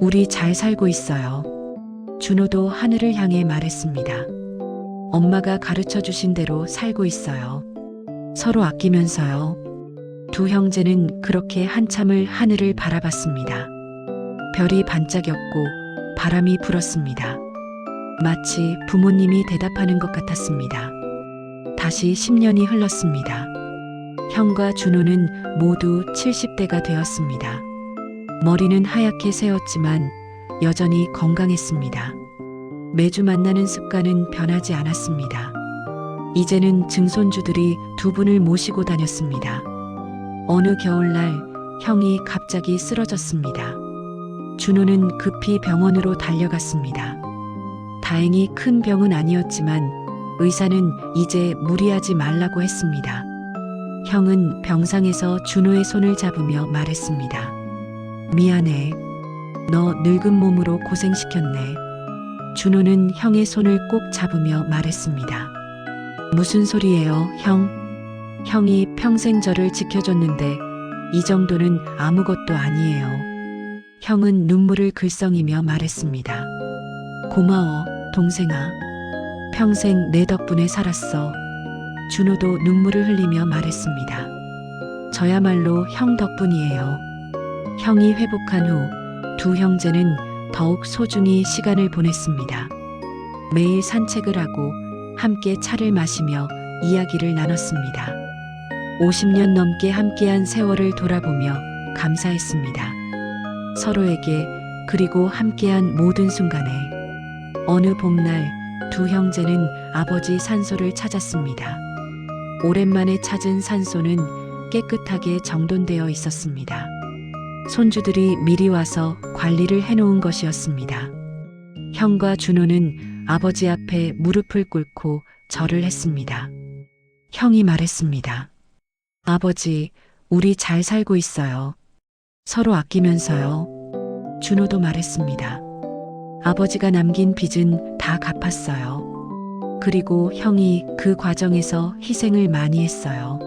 우리 잘 살고 있어요. 준호도 하늘을 향해 말했습니다. 엄마가 가르쳐 주신 대로 살고 있어요. 서로 아끼면서요. 두 형제는 그렇게 한참을 하늘을 바라봤습니다. 별이 반짝였고 바람이 불었습니다. 마치 부모님이 대답하는 것 같았습니다. 다시 10년이 흘렀습니다. 형과 준호는 모두 70대가 되었습니다. 머리는 하얗게 새었지만 여전히 건강했습니다. 매주 만나는 습관은 변하지 않았습니다. 이제는 증손주들이 두 분을 모시고 다녔습니다. 어느 겨울날 형이 갑자기 쓰러졌습니다. 준호는 급히 병원으로 달려갔습니다. 다행히 큰 병은 아니었지만 의사는 이제 무리하지 말라고 했습니다. 형은 병상에서 준호의 손을 잡으며 말했습니다. 미안해. 너 늙은 몸으로 고생시켰네. 준호는 형의 손을 꼭 잡으며 말했습니다. 무슨 소리예요, 형? 형이 평생 저를 지켜줬는데 이 정도는 아무것도 아니에요. 형은 눈물을 글썽이며 말했습니다. 고마워, 동생아. 평생 내 덕분에 살았어. 준호도 눈물을 흘리며 말했습니다. 저야말로 형 덕분이에요. 형이 회복한 후 두 형제는 더욱 소중히 시간을 보냈습니다. 매일 산책을 하고 함께 차를 마시며 이야기를 나눴습니다. 50년 넘게 함께한 세월을 돌아보며 감사했습니다. 서로에게 그리고 함께한 모든 순간에. 어느 봄날 두 형제는 아버지 산소를 찾았습니다. 오랜만에 찾은 산소는 깨끗하게 정돈되어 있었습니다. 손주들이 미리 와서 관리를 해놓은 것이었습니다. 형과 준호는 아버지 앞에 무릎을 꿇고 절을 했습니다. 형이 말했습니다. 아버지, 우리 잘 살고 있어요. 서로 아끼면서요. 준호도 말했습니다. 아버지가 남긴 빚은 다 갚았어요. 그리고 형이 그 과정에서 희생을 많이 했어요.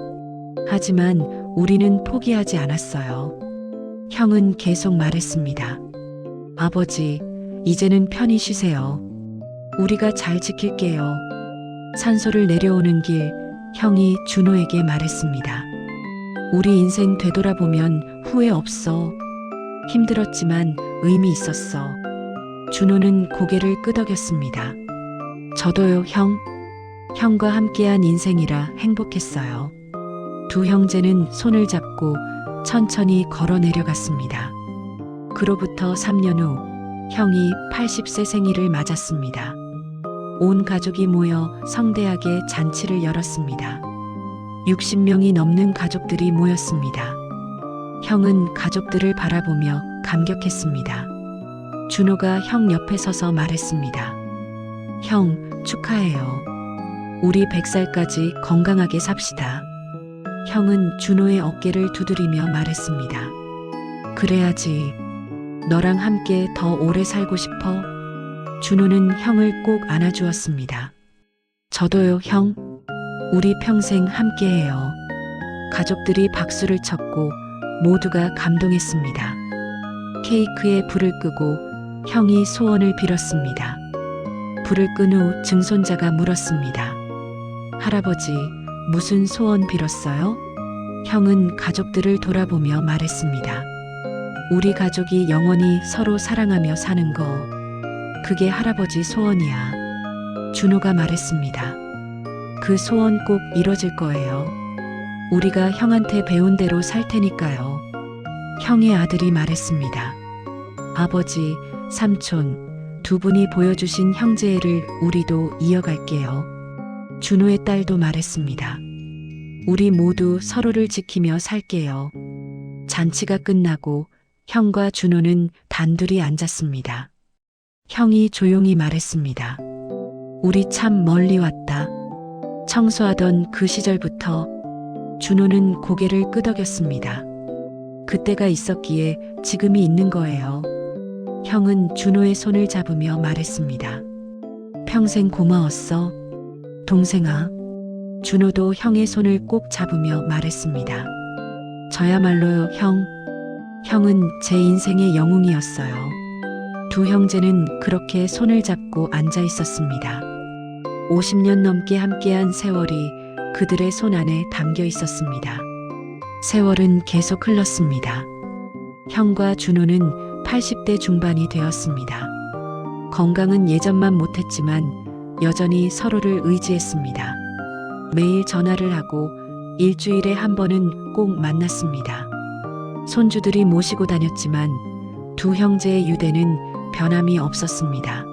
하지만 우리는 포기하지 않았어요. 형은 계속 말했습니다. 아버지, 이제는 편히 쉬세요. 우리가 잘 지킬게요. 산소를 내려오는 길, 형이 준호에게 말했습니다. 우리 인생 되돌아보면 후회 없어. 힘들었지만 의미 있었어. 준호는 고개를 끄덕였습니다. 저도요, 형. 형과 함께한 인생이라 행복했어요. 두 형제는 손을 잡고 천천히 걸어 내려갔습니다. 그로부터 3년 후 형이 80세 생일을 맞았습니다. 온 가족이 모여 성대하게 잔치를 열었습니다. 60명이 넘는 가족들이 모였습니다. 형은 가족들을 바라보며 감격했습니다. 준호가 형 옆에 서서 말했습니다. 형, 축하해요. 우리 100살까지 건강하게 삽시다. 형은 준호의 어깨를 두드리며 말했습니다. 그래야지. 너랑 함께 더 오래 살고 싶어. 준호는 형을 꼭 안아주었습니다. 저도요, 형. 우리 평생 함께해요. 가족들이 박수를 쳤고 모두가 감동했습니다. 케이크에 불을 끄고 형이 소원을 빌었습니다. 불을 끈 후 증손자가 물었습니다. 할아버지, 무슨 소원 빌었어요? 형은 가족들을 돌아보며 말했습니다. 우리 가족이 영원히 서로 사랑하며 사는 거. 그게 할아버지 소원이야. 준호가 말했습니다. 그 소원 꼭 이뤄질 거예요. 우리가 형한테 배운 대로 살 테니까요. 형의 아들이 말했습니다. 아버지, 삼촌, 두 분이 보여주신 형제애를 우리도 이어갈게요. 준호의 딸도 말했습니다. 우리 모두 서로를 지키며 살게요. 잔치가 끝나고 형과 준호는 단둘이 앉았습니다. 형이 조용히 말했습니다. 우리 참 멀리 왔다. 청소하던 그 시절부터. 준호는 고개를 끄덕였습니다. 그때가 있었기에 지금이 있는 거예요. 형은 준호의 손을 잡으며 말했습니다. 평생 고마웠어. 동생아. 준호도 형의 손을 꼭 잡으며 말했습니다. 저야말로요, 형. 형은 제 인생의 영웅이었어요. 두 형제는 그렇게 손을 잡고 앉아 있었습니다. 50년 넘게 함께한 세월이 그들의 손 안에 담겨 있었습니다. 세월은 계속 흘렀습니다. 형과 준호는 80대 중반이 되었습니다. 건강은 예전만 못했지만 여전히 서로를 의지했습니다. 매일 전화를 하고 일주일에 한 번은 꼭 만났습니다. 손주들이 모시고 다녔지만 두 형제의 유대는 변함이 없었습니다.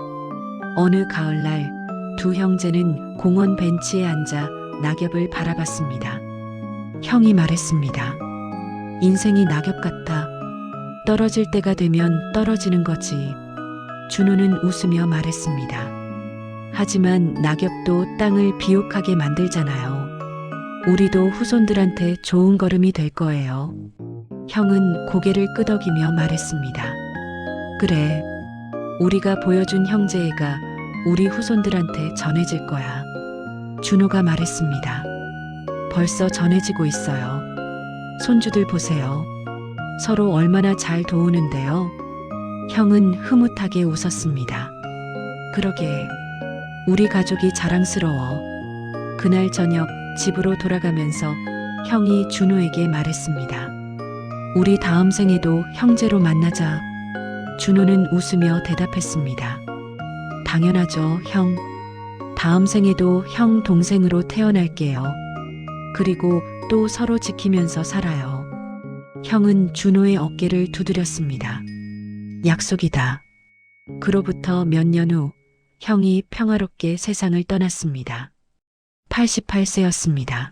어느 가을날 두 형제는 공원 벤치에 앉아 낙엽을 바라봤습니다. 형이 말했습니다. 인생이 낙엽 같아. 떨어질 때가 되면 떨어지는 거지. 준호는 웃으며 말했습니다. 하지만 낙엽도 땅을 비옥하게 만들잖아요. 우리도 후손들한테 좋은 걸음이 될 거예요. 형은 고개를 끄덕이며 말했습니다. 그래. 우리가 보여준 형제애가 우리 후손들한테 전해질 거야. 준호가 말했습니다. 벌써 전해지고 있어요. 손주들 보세요. 서로 얼마나 잘 도우는데요. 형은 흐뭇하게 웃었습니다. 그러게. 우리 가족이 자랑스러워. 그날 저녁 집으로 돌아가면서 형이 준호에게 말했습니다. 우리 다음 생에도 형제로 만나자. 준호는 웃으며 대답했습니다. 당연하죠, 형. 다음 생에도 형 동생으로 태어날게요. 그리고 또 서로 지키면서 살아요. 형은 준호의 어깨를 두드렸습니다. 약속이다. 그로부터 몇 년 후 형이 평화롭게 세상을 떠났습니다. 88세였습니다.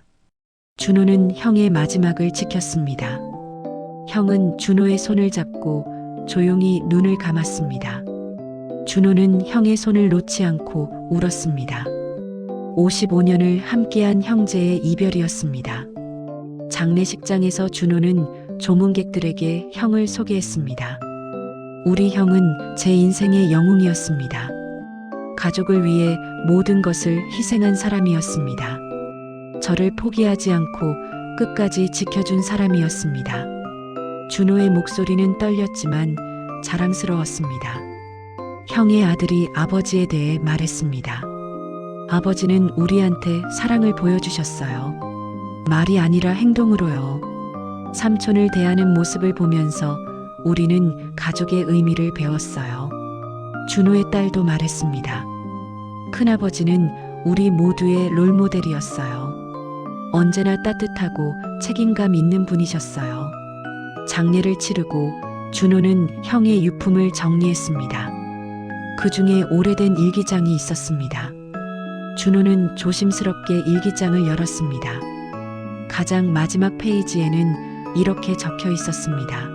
준호는 형의 마지막을 지켰습니다. 형은 준호의 손을 잡고 조용히 눈을 감았습니다. 준호는 형의 손을 놓지 않고 울었습니다. 55년을 함께한 형제의 이별이었습니다. 장례식장에서 준호는 조문객들에게 형을 소개했습니다. 우리 형은 제 인생의 영웅이었습니다. 가족을 위해 모든 것을 희생한 사람이었습니다. 저를 포기하지 않고 끝까지 지켜준 사람이었습니다. 준호의 목소리는 떨렸지만 자랑스러웠습니다. 형의 아들이 아버지에 대해 말했습니다. 아버지는 우리한테 사랑을 보여주셨어요. 말이 아니라 행동으로요. 삼촌을 대하는 모습을 보면서 우리는 가족의 의미를 배웠어요. 준호의 딸도 말했습니다. 큰아버지는 우리 모두의 롤모델이었어요. 언제나 따뜻하고 책임감 있는 분이셨어요. 장례를 치르고 준호는 형의 유품을 정리했습니다. 그 중에 오래된 일기장이 있었습니다. 준호는 조심스럽게 일기장을 열었습니다. 가장 마지막 페이지에는 이렇게 적혀 있었습니다.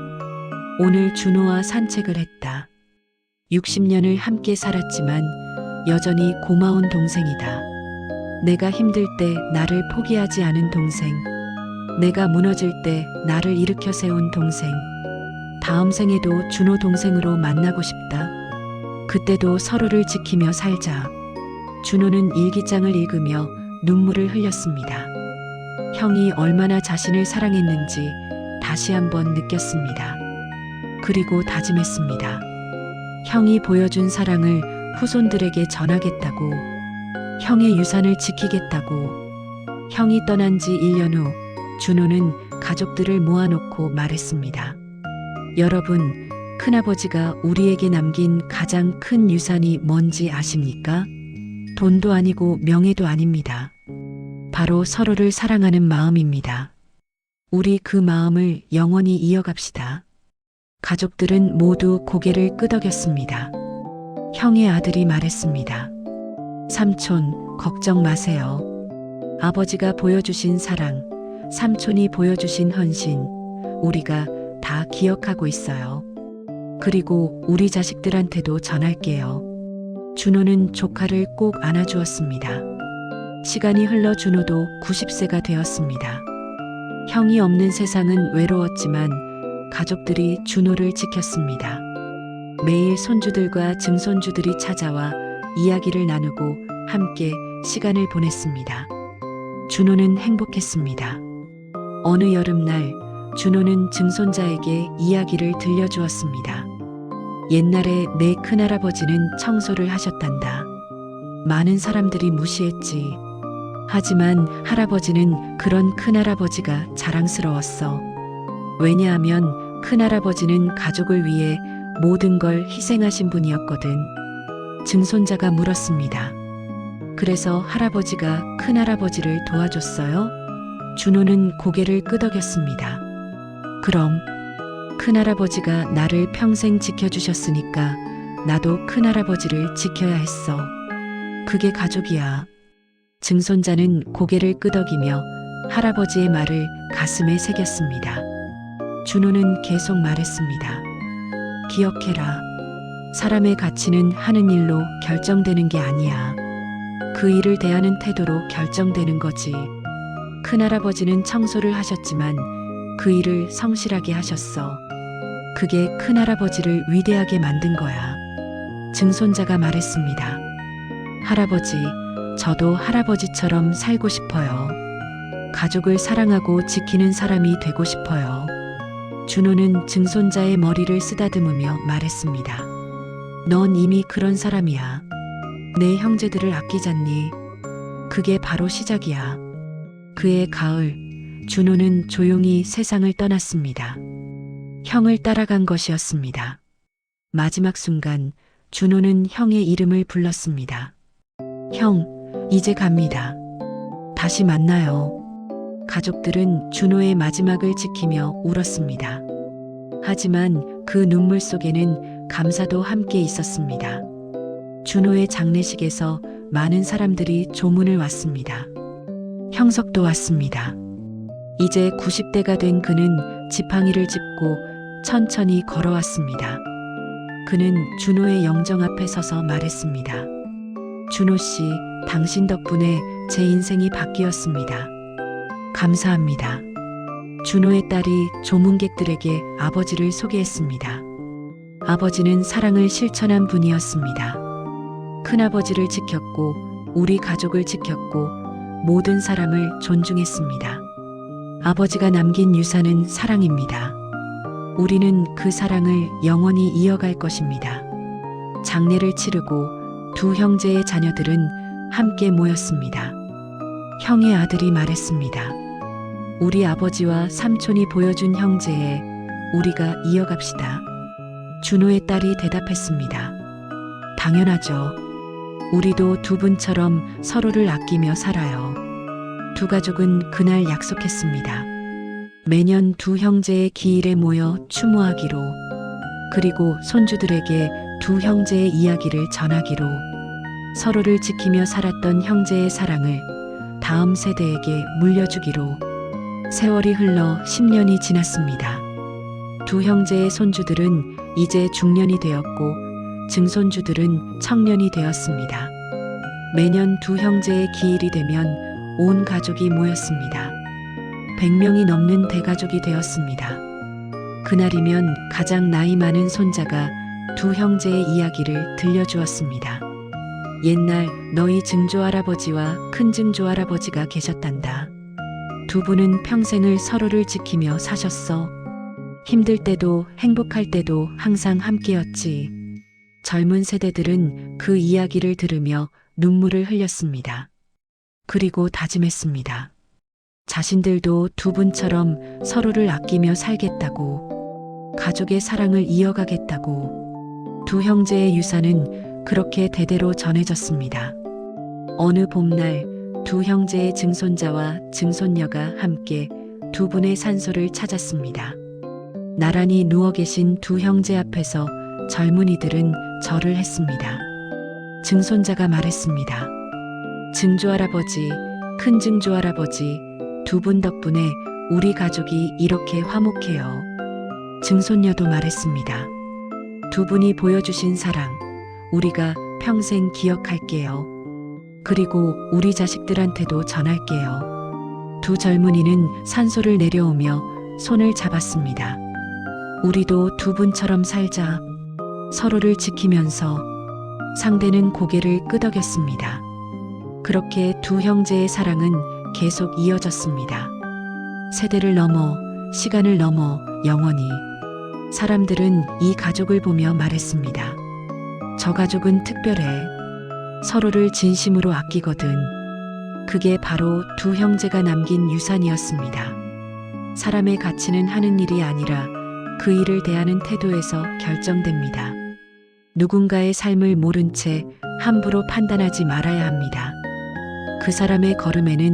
오늘 준호와 산책을 했다. 60년을 함께 살았지만 여전히 고마운 동생이다. 내가 힘들 때 나를 포기하지 않은 동생. 내가 무너질 때 나를 일으켜 세운 동생. 다음 생에도 준호 동생으로 만나고 싶다. 그때도 서로를 지키며 살자. 준호는 일기장을 읽으며 눈물을 흘렸습니다. 형이 얼마나 자신을 사랑했는지 다시 한번 느꼈습니다. 그리고 다짐했습니다. 형이 보여준 사랑을 후손들에게 전하겠다고, 형의 유산을 지키겠다고. 형이 떠난 지 1년 후 준호는 가족들을 모아놓고 말했습니다. 여러분, 큰아버지가 우리에게 남긴 가장 큰 유산이 뭔지 아십니까? 돈도 아니고 명예도 아닙니다. 바로 서로를 사랑하는 마음입니다. 우리 그 마음을 영원히 이어갑시다. 가족들은 모두 고개를 끄덕였습니다. 형의 아들이 말했습니다. 삼촌, 걱정 마세요. 아버지가 보여주신 사랑, 삼촌이 보여주신 헌신, 우리가 다 기억하고 있어요. 그리고 우리 자식들한테도 전할게요. 준호는 조카를 꼭 안아주었습니다. 시간이 흘러 준호도 90세가 되었습니다. 형이 없는 세상은 외로웠지만 가족들이 준호를 지켰습니다. 매일 손주들과 증손주들이 찾아와 이야기를 나누고 함께 시간을 보냈습니다. 준호는 행복했습니다. 어느 여름날 준호는 증손자에게 이야기를 들려주었습니다. 옛날에 내 큰할아버지는 청소를 하셨단다. 많은 사람들이 무시했지. 하지만 할아버지는 그런 큰할아버지가 자랑스러웠어. 왜냐하면 큰할아버지는 가족을 위해 모든 걸 희생하신 분이었거든. 증손자가 물었습니다. 그래서 할아버지가 큰할아버지를 도와줬어요? 준호는 고개를 끄덕였습니다. 그럼 큰할아버지가 나를 평생 지켜주셨으니까 나도 큰할아버지를 지켜야 했어. 그게 가족이야. 증손자는 고개를 끄덕이며 할아버지의 말을 가슴에 새겼습니다. 준호는 계속 말했습니다. 기억해라. 사람의 가치는 하는 일로 결정되는 게 아니야. 그 일을 대하는 태도로 결정되는 거지. 큰할아버지는 청소를 하셨지만 그 일을 성실하게 하셨어. 그게 큰할아버지를 위대하게 만든 거야. 증손자가 말했습니다. 할아버지, 저도 할아버지처럼 살고 싶어요. 가족을 사랑하고 지키는 사람이 되고 싶어요. 준호는 증손자의 머리를 쓰다듬으며 말했습니다. 넌 이미 그런 사람이야. 내 형제들을 아끼잖니. 그게 바로 시작이야. 그해 가을, 준호는 조용히 세상을 떠났습니다. 형을 따라간 것이었습니다. 마지막 순간 준호는 형의 이름을 불렀습니다. 형, 이제 갑니다. 다시 만나요. 가족들은 준호의 마지막을 지키며 울었습니다. 하지만 그 눈물 속에는 감사도 함께 있었습니다. 준호의 장례식에서 많은 사람들이 조문을 왔습니다. 형석도 왔습니다. 이제 90대가 된 그는 지팡이를 짚고 천천히 걸어왔습니다. 그는 준호의 영정 앞에 서서 말했습니다. 준호 씨, 당신 덕분에 제 인생이 바뀌었습니다. 감사합니다. 준호의 딸이 조문객들에게 아버지를 소개했습니다. 아버지는 사랑을 실천한 분이었습니다. 큰아버지를 지켰고, 우리 가족을 지켰고, 모든 사람을 존중했습니다. 아버지가 남긴 유산은 사랑입니다. 우리는 그 사랑을 영원히 이어갈 것입니다. 장례를 치르고 두 형제의 자녀들은 함께 모였습니다. 형의 아들이 말했습니다. 우리 아버지와 삼촌이 보여준 형제에 우리가 이어갑시다. 준호의 딸이 대답했습니다. 당연하죠. 우리도 두 분처럼 서로를 아끼며 살아요. 두 가족은 그날 약속했습니다. 매년 두 형제의 기일에 모여 추모하기로, 그리고 손주들에게 두 형제의 이야기를 전하기로, 서로를 지키며 살았던 형제의 사랑을 다음 세대에게 물려주기로. 세월이 흘러 10년이 지났습니다. 두 형제의 손주들은 이제 중년이 되었고, 증손주들은 청년이 되었습니다. 매년 두 형제의 기일이 되면 온 가족이 모였습니다. 100명이 넘는 대가족이 되었습니다. 그날이면 가장 나이 많은 손자가 두 형제의 이야기를 들려주었습니다. 옛날 너희 증조할아버지와 큰 증조할아버지가 계셨단다. 두 분은 평생을 서로를 지키며 사셨어. 힘들 때도 행복할 때도 항상 함께였지. 젊은 세대들은 그 이야기를 들으며 눈물을 흘렸습니다. 그리고 다짐했습니다. 자신들도 두 분처럼 서로를 아끼며 살겠다고, 가족의 사랑을 이어가겠다고. 두 형제의 유산은 그렇게 대대로 전해졌습니다. 어느 봄날 두 형제의 증손자와 증손녀가 함께 두 분의 산소를 찾았습니다. 나란히 누워 계신 두 형제 앞에서 젊은이들은 절을 했습니다. 증손자가 말했습니다. 증조할아버지, 큰 증조할아버지, 두 분 덕분에 우리 가족이 이렇게 화목해요. 증손녀도 말했습니다. 두 분이 보여주신 사랑, 우리가 평생 기억할게요. 그리고 우리 자식들한테도 전할게요. 두 젊은이는 산소를 내려오며 손을 잡았습니다. 우리도 두 분처럼 살자. 서로를 지키면서. 상대는 고개를 끄덕였습니다. 그렇게 두 형제의 사랑은 계속 이어졌습니다. 세대를 넘어, 시간을 넘어 영원히. 사람들은 이 가족을 보며 말했습니다. 저 가족은 특별해. 서로를 진심으로 아끼거든. 그게 바로 두 형제가 남긴 유산이었습니다. 사람의 가치는 하는 일이 아니라 그 일을 대하는 태도에서 결정됩니다. 누군가의 삶을 모른 채 함부로 판단하지 말아야 합니다. 그 사람의 걸음에는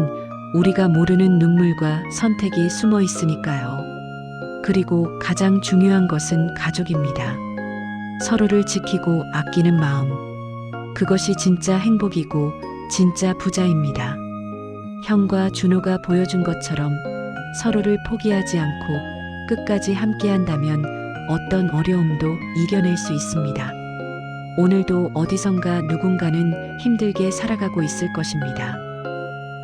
우리가 모르는 눈물과 선택이 숨어 있으니까요. 그리고 가장 중요한 것은 가족입니다. 서로를 지키고 아끼는 마음. 그것이 진짜 행복이고 진짜 부자입니다. 형과 준호가 보여준 것처럼 서로를 포기하지 않고 끝까지 함께한다면 어떤 어려움도 이겨낼 수 있습니다. 오늘도 어디선가 누군가는 힘들게 살아가고 있을 것입니다.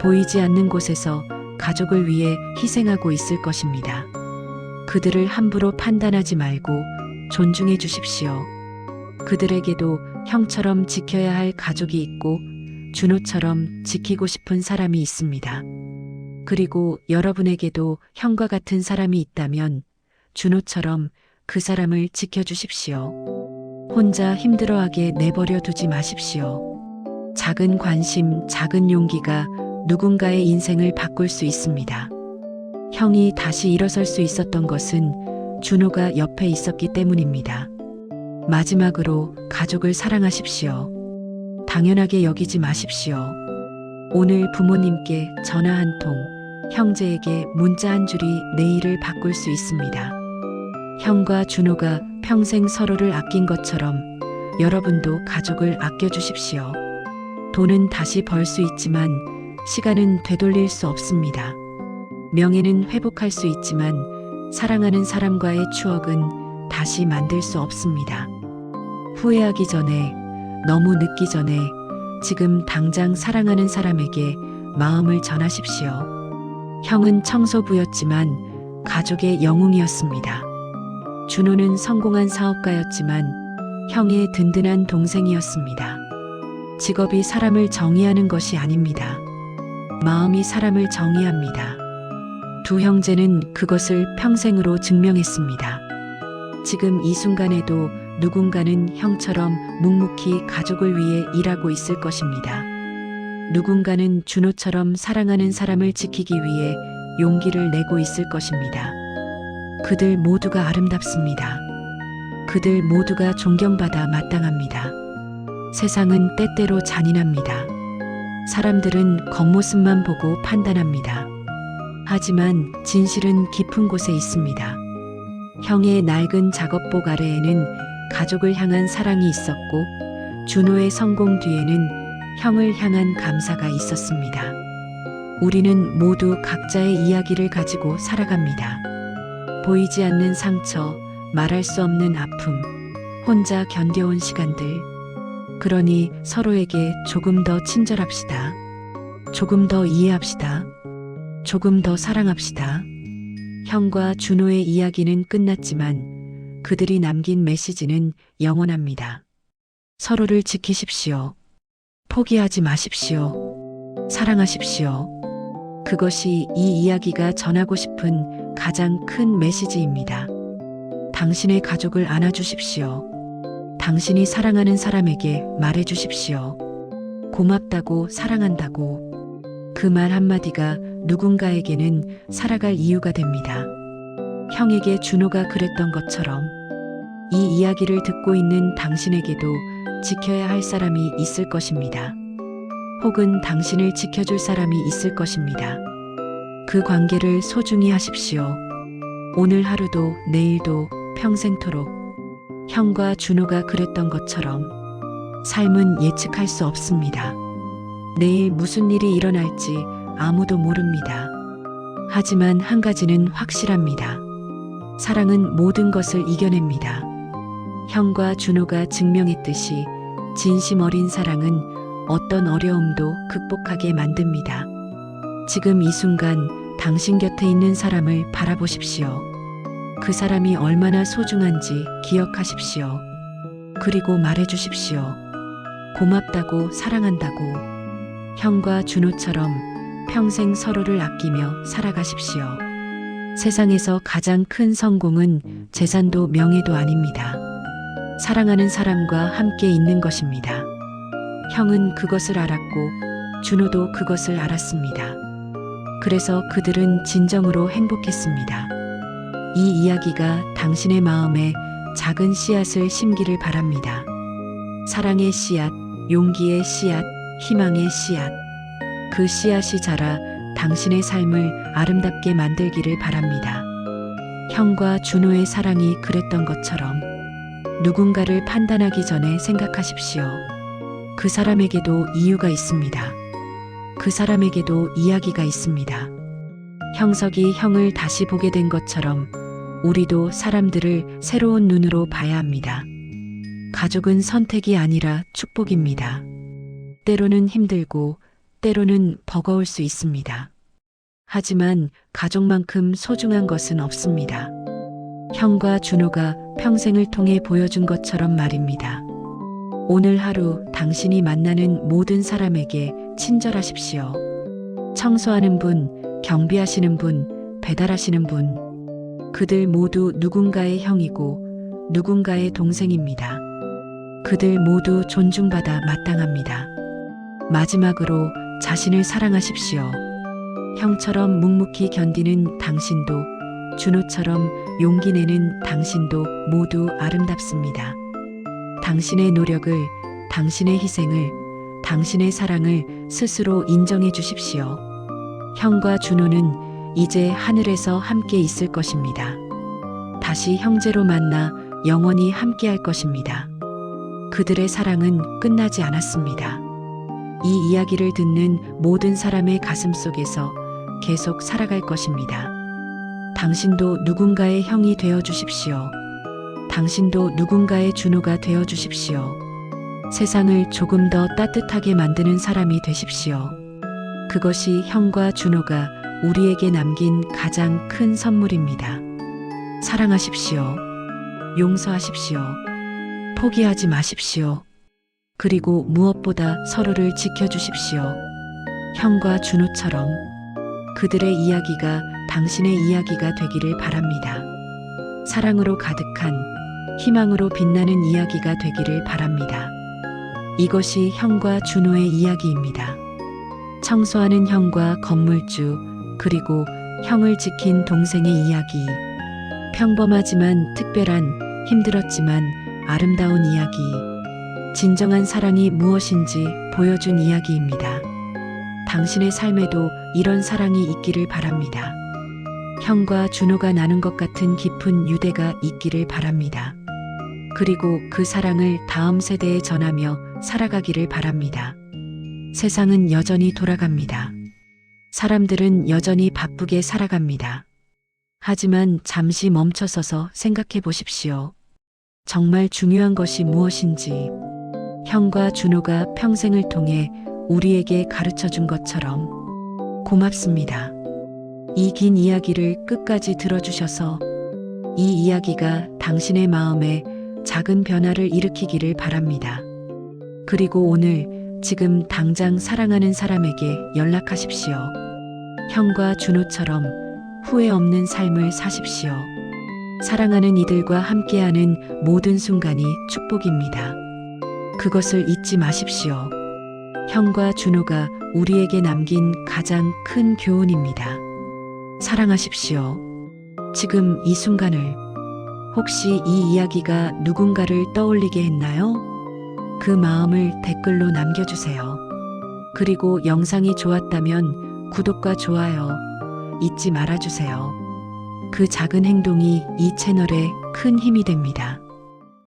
보이지 않는 곳에서 가족을 위해 희생하고 있을 것입니다. 그들을 함부로 판단하지 말고 존중해 주십시오. 그들에게도 형처럼 지켜야 할 가족이 있고 준호처럼 지키고 싶은 사람이 있습니다. 그리고 여러분에게도 형과 같은 사람이 있다면 준호처럼 그 사람을 지켜주십시오. 혼자 힘들어하게 내버려 두지 마십시오. 작은 관심, 작은 용기가 누군가의 인생을 바꿀 수 있습니다. 형이 다시 일어설 수 있었던 것은 준호가 옆에 있었기 때문입니다. 마지막으로 가족을 사랑하십시오. 당연하게 여기지 마십시오. 오늘 부모님께 전화 한 통, 형제에게 문자 한 줄이 내일을 바꿀 수 있습니다. 형과 준호가 평생 서로를 아낀 것처럼 여러분도 가족을 아껴주십시오. 돈은 다시 벌 수 있지만 시간은 되돌릴 수 없습니다. 명예는 회복할 수 있지만 사랑하는 사람과의 추억은 다시 만들 수 없습니다. 후회하기 전에, 너무 늦기 전에 지금 당장 사랑하는 사람에게 마음을 전하십시오. 형은 청소부였지만 가족의 영웅이었습니다. 준호는 성공한 사업가였지만 형의 든든한 동생이었습니다. 직업이 사람을 정의하는 것이 아닙니다. 마음이 사람을 정의합니다. 두 형제는 그것을 평생으로 증명했습니다. 지금 이 순간에도 누군가는 형처럼 묵묵히 가족을 위해 일하고 있을 것입니다. 누군가는 준호처럼 사랑하는 사람을 지키기 위해 용기를 내고 있을 것입니다. 그들 모두가 아름답습니다. 그들 모두가 존경받아 마땅합니다. 세상은 때때로 잔인합니다. 사람들은 겉모습만 보고 판단합니다. 하지만 진실은 깊은 곳에 있습니다. 형의 낡은 작업복 아래에는 가족을 향한 사랑이 있었고, 준호의 성공 뒤에는 형을 향한 감사가 있었습니다. 우리는 모두 각자의 이야기를 가지고 살아갑니다. 보이지 않는 상처, 말할 수 없는 아픔, 혼자 견뎌온 시간들. 그러니 서로에게 조금 더 친절합시다. 조금 더 이해합시다. 조금 더 사랑합시다. 형과 준호의 이야기는 끝났지만 그들이 남긴 메시지는 영원합니다. 서로를 지키십시오. 포기하지 마십시오. 사랑하십시오. 그것이 이 이야기가 전하고 싶은 가장 큰 메시지입니다. 당신의 가족을 안아주십시오. 당신이 사랑하는 사람에게 말해주십시오. 고맙다고, 사랑한다고. 그 말 한마디가 누군가에게는 살아갈 이유가 됩니다. 형에게 준호가 그랬던 것처럼 이 이야기를 듣고 있는 당신에게도 지켜야 할 사람이 있을 것입니다. 혹은 당신을 지켜줄 사람이 있을 것입니다. 그 관계를 소중히 하십시오. 오늘 하루도 내일도 평생토록. 형과 준호가 그랬던 것처럼 삶은 예측할 수 없습니다. 내일 무슨 일이 일어날지 아무도 모릅니다. 하지만 한 가지는 확실합니다. 사랑은 모든 것을 이겨냅니다. 형과 준호가 증명했듯이 진심 어린 사랑은 어떤 어려움도 극복하게 만듭니다. 지금 이 순간 당신 곁에 있는 사람을 바라보십시오. 그 사람이 얼마나 소중한지 기억하십시오. 그리고 말해주십시오. 고맙다고, 사랑한다고. 형과 준호처럼 평생 서로를 아끼며 살아가십시오. 세상에서 가장 큰 성공은 재산도 명예도 아닙니다. 사랑하는 사람과 함께 있는 것입니다. 형은 그것을 알았고 준호도 그것을 알았습니다. 그래서 그들은 진정으로 행복했습니다. 이 이야기가 당신의 마음에 작은 씨앗을 심기를 바랍니다. 사랑의 씨앗, 용기의 씨앗, 희망의 씨앗. 그 씨앗이 자라 당신의 삶을 아름답게 만들기를 바랍니다. 형과 준호의 사랑이 그랬던 것처럼 누군가를 판단하기 전에 생각하십시오. 그 사람에게도 이유가 있습니다. 그 사람에게도 이야기가 있습니다. 형석이 형을 다시 보게 된 것처럼 우리도 사람들을 새로운 눈으로 봐야 합니다. 가족은 선택이 아니라 축복입니다. 때로는 힘들고 때로는 버거울 수 있습니다. 하지만 가족만큼 소중한 것은 없습니다. 형과 준호가 평생을 통해 보여준 것처럼 말입니다. 오늘 하루 당신이 만나는 모든 사람에게 친절하십시오. 청소하는 분, 경비하시는 분, 배달하시는 분. 그들 모두 누군가의 형이고 누군가의 동생입니다. 그들 모두 존중받아 마땅합니다. 마지막으로 자신을 사랑하십시오. 형처럼 묵묵히 견디는 당신도, 준호처럼 용기 내는 당신도 모두 아름답습니다. 당신의 노력을, 당신의 희생을, 당신의 사랑을 스스로 인정해 주십시오. 형과 준호는 이제 하늘에서 함께 있을 것입니다. 다시 형제로 만나 영원히 함께 할 것입니다. 그들의 사랑은 끝나지 않았습니다. 이 이야기를 듣는 모든 사람의 가슴 속에서 계속 살아갈 것입니다. 당신도 누군가의 형이 되어 주십시오. 당신도 누군가의 준호가 되어 주십시오. 세상을 조금 더 따뜻하게 만드는 사람이 되십시오. 그것이 형과 준호가 우리에게 남긴 가장 큰 선물입니다. 사랑하십시오. 용서하십시오. 포기하지 마십시오. 그리고 무엇보다 서로를 지켜주십시오. 형과 준호처럼 그들의 이야기가 당신의 이야기가 되기를 바랍니다. 사랑으로 가득한 희망으로 빛나는 이야기가 되기를 바랍니다. 이것이 형과 준호의 이야기입니다. 청소하는 형과 건물주, 그리고 형을 지킨 동생의 이야기. 평범하지만 특별한, 힘들었지만 아름다운 이야기. 진정한 사랑이 무엇인지 보여준 이야기입니다. 당신의 삶에도 이런 사랑이 있기를 바랍니다. 형과 준호가 나눈 것 같은 깊은 유대가 있기를 바랍니다. 그리고 그 사랑을 다음 세대에 전하며 살아가기를 바랍니다. 세상은 여전히 돌아갑니다. 사람들은 여전히 바쁘게 살아갑니다. 하지만 잠시 멈춰서서 생각해 보십시오. 정말 중요한 것이 무엇인지. 형과 준호가 평생을 통해 우리에게 가르쳐 준 것처럼. 고맙습니다. 이 긴 이야기를 끝까지 들어주셔서 이 이야기가 당신의 마음에 작은 변화를 일으키기를 바랍니다. 그리고 오늘 지금 당장 사랑하는 사람에게 연락하십시오. 형과 준호처럼 후회 없는 삶을 사십시오. 사랑하는 이들과 함께하는 모든 순간이 축복입니다. 그것을 잊지 마십시오. 형과 준호가 우리에게 남긴 가장 큰 교훈입니다. 사랑하십시오. 지금 이 순간을. 혹시 이 이야기가 누군가를 떠올리게 했나요? 그 마음을 댓글로 남겨주세요. 그리고 영상이 좋았다면 구독과 좋아요 잊지 말아주세요. 그 작은 행동이 이 채널에 큰 힘이 됩니다.